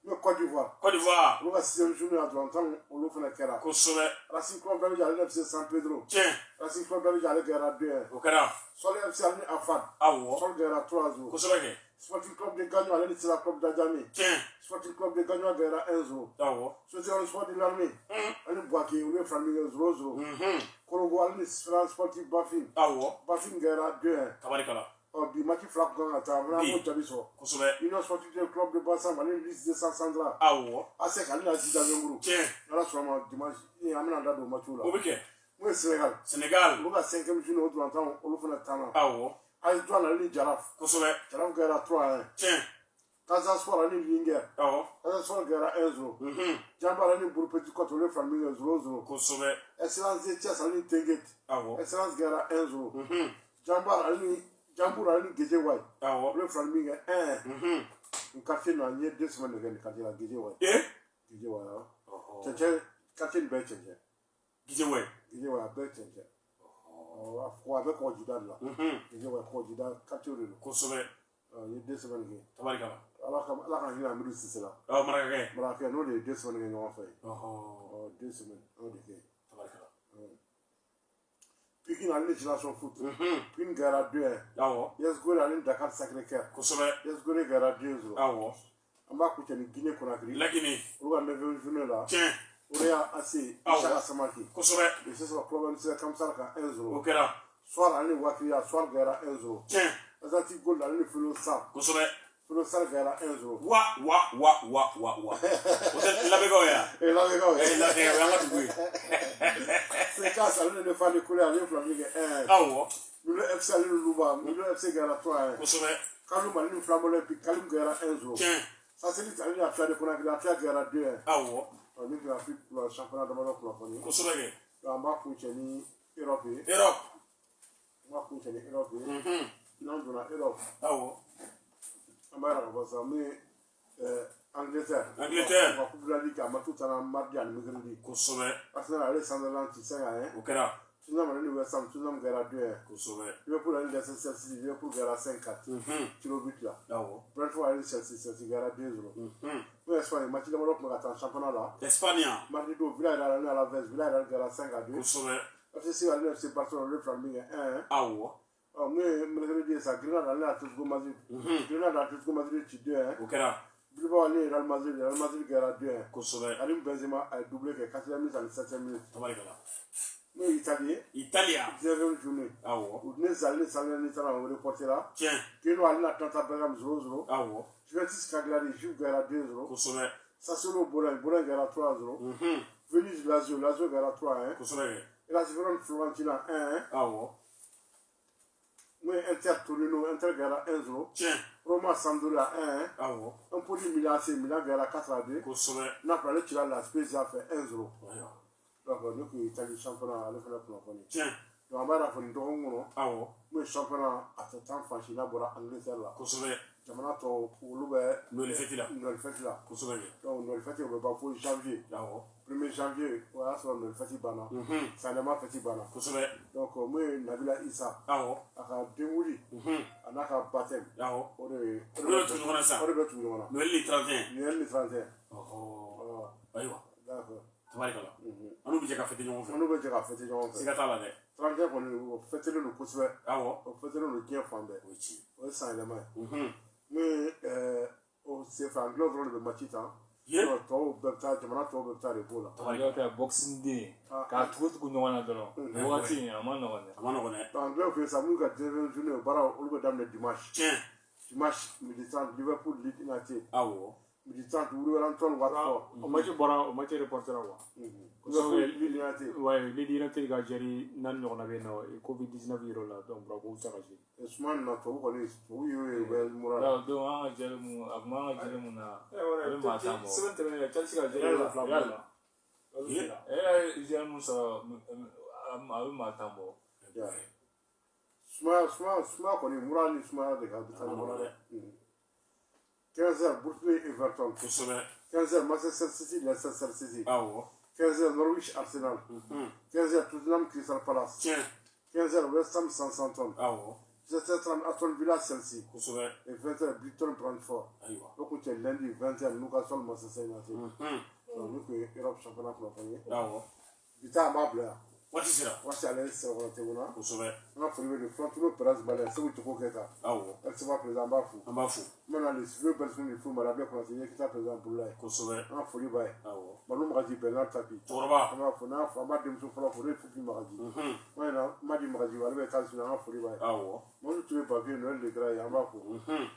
Me Côte d'Ivoire. Côte d'Ivoire. On va 6e journée à Atlantan, on le fait la Kera. Kosovo. Racing Club David ale FC San Pedro. Tiens. Racing Club David ale gara 2-1. Au Kera. Sol FC ale Afad. Ah ouais. Sol gara 3-0. Kosovo ke. Sporting Club de Gagnon ale c'est la Club d'Adjami. Tiens. Sporting Club de Gagnon gara 1-0. Ah ouais. Social sport de l'armée. Ale Boaké, on est famille 0-0. Korogo ale France sportif Bafin. Ah ouais. Bafin gara 2-1. Tabarikala. Bi maki flak kan ata wala mo tabi so. Kosovo. Union sportive du club de Bassam ale liste de Sandra. Ah ouais. Ase kali na jida nguru. Tiens. Ala soma dimanche ni amena da do match la. Obike. Mo Sénégal. Sénégal. Mo ka 5e journée au Atlantan, on le fait tana. Ah ouais. Ay doit na li Jaraf. Kosovo. Jaraf gara 3-1. Tiens. Casa Sport ale Linger. Ah ouais. Casa Sport gara 1-0. Jamba ale Bour Petit Côte le famille 0-0. Kosovo. Excellence de Thiès ale Tenget. Ah ouais. Excellence gara 1-0. Jamba ale Jambour ali Géjeway. Ah ouais. Le famille 1. Un quartier na nie 2 semaines de quartier la Géjeway. Géjeway. Tchétché quartier de Tchétché. Géjeway. Géjeway a Tchétché. Oh, afro avec Odida là. Géjeway Odida quartier de Kosovo. Il y a 2 semaines que. Tabarikala. Alors quand il a mis c'est là. Ah Marrakech. Marrakech nous les 2 semaines que nous avons fait. Oh 2 semaines. On dit que. Tabarikala. Puis qu'il a législation foot. Puis une gara 2-1. Ah ouais. Yes go la ligne Dakar Sacré-Cœur. Kosovo. Yes go gara 2-0. Ah ouais. On va coucher ni Guinée Conakry. La Guinée. On va 9e journée là. Tiens. On est assez. Ah Chaque Samaki. Kosovo. Et c'est ça le problème c'est comme ça qu'à 1-0. Au Kera. Soir allez Wakria, soir gara 1-0. Tiens. Azati goal allez Felo Sar. Kosovo. Felo Sar gara 1-0. Wa. Peut-être la bégoya. Et la bégoya. Et la bégoya, on va tout jouer. C'est quand ça allez le faire de couler allez Flamingue 1. Ah ouais. Le FC allez le Louba, le FC gara 3-1. Kosovo. Kalum allez le Flambeau Olympique, Kalum gara 1-0. Tiens. Ça c'est dit allez la faire de Conakry, la faire gara 2-1. Ah ouais. On est graphique pour le championnat de Maroc pour la famille. Kosovo. On va coucher ni Europe. Europe. On va coucher ni Europe. Non, on a Europe. Ah ouais. On va voir ça, mais Angleterre. Angleterre. On va couper la Ligue à Matou Tana mardi à mercredi. Kosovo. Arsenal allez Sunderland qui 5-1. Au Kera. Tottenham allez West Ham, Tottenham gara 2-1. Kosovo. Liverpool allez Leicester City, Liverpool gara 5-4. Kilo but là. Ah ouais. Brentford allez Chelsea gara 2-0. Nous Espagne, match de Maroc, on va attendre championnat là. Espagne. Mardi do Villarreal allez à la Veste, Villarreal gara 5-2. Kosovo. FC allez FC Barcelone, le Flamingue 1-1. Ah ouais. Mais mercredi ça, Grenade allez à Atletico Madrid. Grenade à Atletico Madrid 2-1. Au Kera. Bilbao allez Real Madrid gara 2-1. Kosovo. Alim Benzema a doublé que 4e minute à 7e minute. Tabarikala. Mais Italie. Italia. 9e journée. Ah ouais. Udinese allez Salernitana au reporter là. Tiens. Genoa allez Atalanta Bergame 0-0. Ah ouais. Juventus Cagliari, Juve gara 2-0. Kosovo. Sassuolo Bologne gara 3-0. Venise Lazio gara 3-1. Kosovo. Et la Verona Florentina 1-1. Ah ouais. Mais Inter Torino, Inter gara 1-0. Tiens. Roma Sampdoria 1-1. Ah ouais. Un peu de Milan AC, Milan gara 4-2. Kosovo. Napoli allez tirer la Spezia fait 1-0. Ouais. Donc nous qui Italie championnat allez faire pour la famille. Tiens. Donc on va la faire une dongo. Ah ouais. Mais championnat à ce temps franchina bora Angleterre là. Kosovo. Jamana to ulu be Noël fête là. Noël fête là. Kosovo. Donc Noël fête on va pas pour janvier. Ah ouais. 1er janvier o y'a sɔrɔ mɛ fɛti banna sanɛma fɛti banna kosɛbɛ donc mun ye nabila isa awɔ a ka denwuli a n'a ka baptême awɔ o de bɛ tugu ɲɔgɔn na sisan o de bɛ tugu ɲɔgɔn na Noël le 31 Noël le 31 ayiwa d'accord tabarikala an n'u bɛ jɛ ka fêter ɲɔgɔn fɛ an n'u bɛ jɛ ka fêter ɲɔgɔn fɛ siga t'a la dɛ 31 kɔni o fêtelen don kosɛbɛ awɔ o fêtelen don diɲɛ fan bɛɛ o ye tiɲɛ o ye sanyɛlɛma ye mun ye o senfɛ anglais dɔrɔn de bɛ match ta tɔw bɛɛ bɛ taa jamana tɔw bɛɛ bɛ taa de b'o la tabarikala kɛ boxing day k'a tugu ɲɔgɔn na dɔrɔn o wagati in a ma nɔgɔn dɛ a ma nɔgɔn dɛ anglais fɛ yen sa minnu ka deuxième journée o baara olu bɛ daminɛ dimanche tiɲɛ dimanche midi 30 Liverpool Leeds United awɔ midi 30 Wolverhampton Watford o match bɔra o match reporter la quoi Leeds United ouais Leeds United ka jɛri 4 ɲɔgɔnna bɛ yen nɔ covid 19 yɔrɔ la donc bravo u tɛ ka se suma na tubabu kɔni tubabu ye u bɛ mura la donc an ka jɛri mun a kun b'an ka jɛri mun na a bɛ maa tan bɔ sɛbɛn tɛmɛnen kan Chelsea ka jɛri 2 la e yɛrɛ jɛri mun sɔrɔ a bɛ maa tan bɔ suma kɔni mura ni suma de ka taa ɲɔgɔn na dɛ 15h Brooklyn Everton kosɛbɛ 15h Manchester City Leicester City awɔ 15h Norwich Arsenal 15h Tottenham Crystal Palace tiɲɛ 15h West Ham Southampton awɔ 17h30 Aston Villa Chelsea kosɛbɛ et 20h Brighton Brentford ayiwa o kun cɛ lundi 20h Newcastle Manchester United olu kun ye Europe championnat kunnafoni ye awɔ bi ta an b'a bila yan waati sera waati ale sɛbɛkɔrɔ tɛ kunna kosɛbɛ an ka foli bɛ nin frontulo Perez Balẹ̀ Segu Jogo Keta awɔ ex-président an b'a fo an b'a fo n bɛna le suivre personne de fou mara bɛɛ kɔnɔ ye kita président Abdoulaye ye kosɛbɛ an ka foli b'a ye awɔ Manu Magaji Bernard Tapi cɛkɔrɔba an b'a fo n'a fɔ an b'a denmuso fɔlɔ fo ne ye Fifi Magaji n yɛrɛ Madi Magaji ale bɛ États-Unis an ka foli b'a ye awɔ Manu Ture Babi Noël de Graye an b'a fo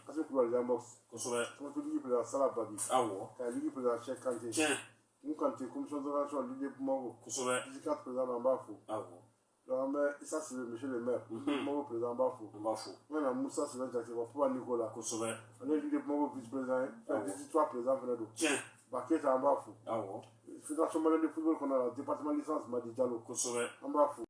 Kasim Kulubali Jambox kosɛbɛ Kamatu Ligi président Sala Babi awɔ ka Ligi président Cheikh Kanté tiɲɛ Mun Kanté commission d'organisation Ligi Bamako kosɛbɛ Ligi président an b'a fo awɔ donc an bɛ Issa Sibe monsieur le maire Bamako président an b'a fo an b'a fo n bɛna Musa Sɛbɛn Jate wa Papa Nicolas kosɛbɛ ale ye Ligi Bamako vice président ye 18 président fɛnɛ don tiɲɛ Ba Keita an b'a fo awɔ fédération malienne de football kɔnɔ la département licence Madi Diallo kosɛbɛ an b'a fo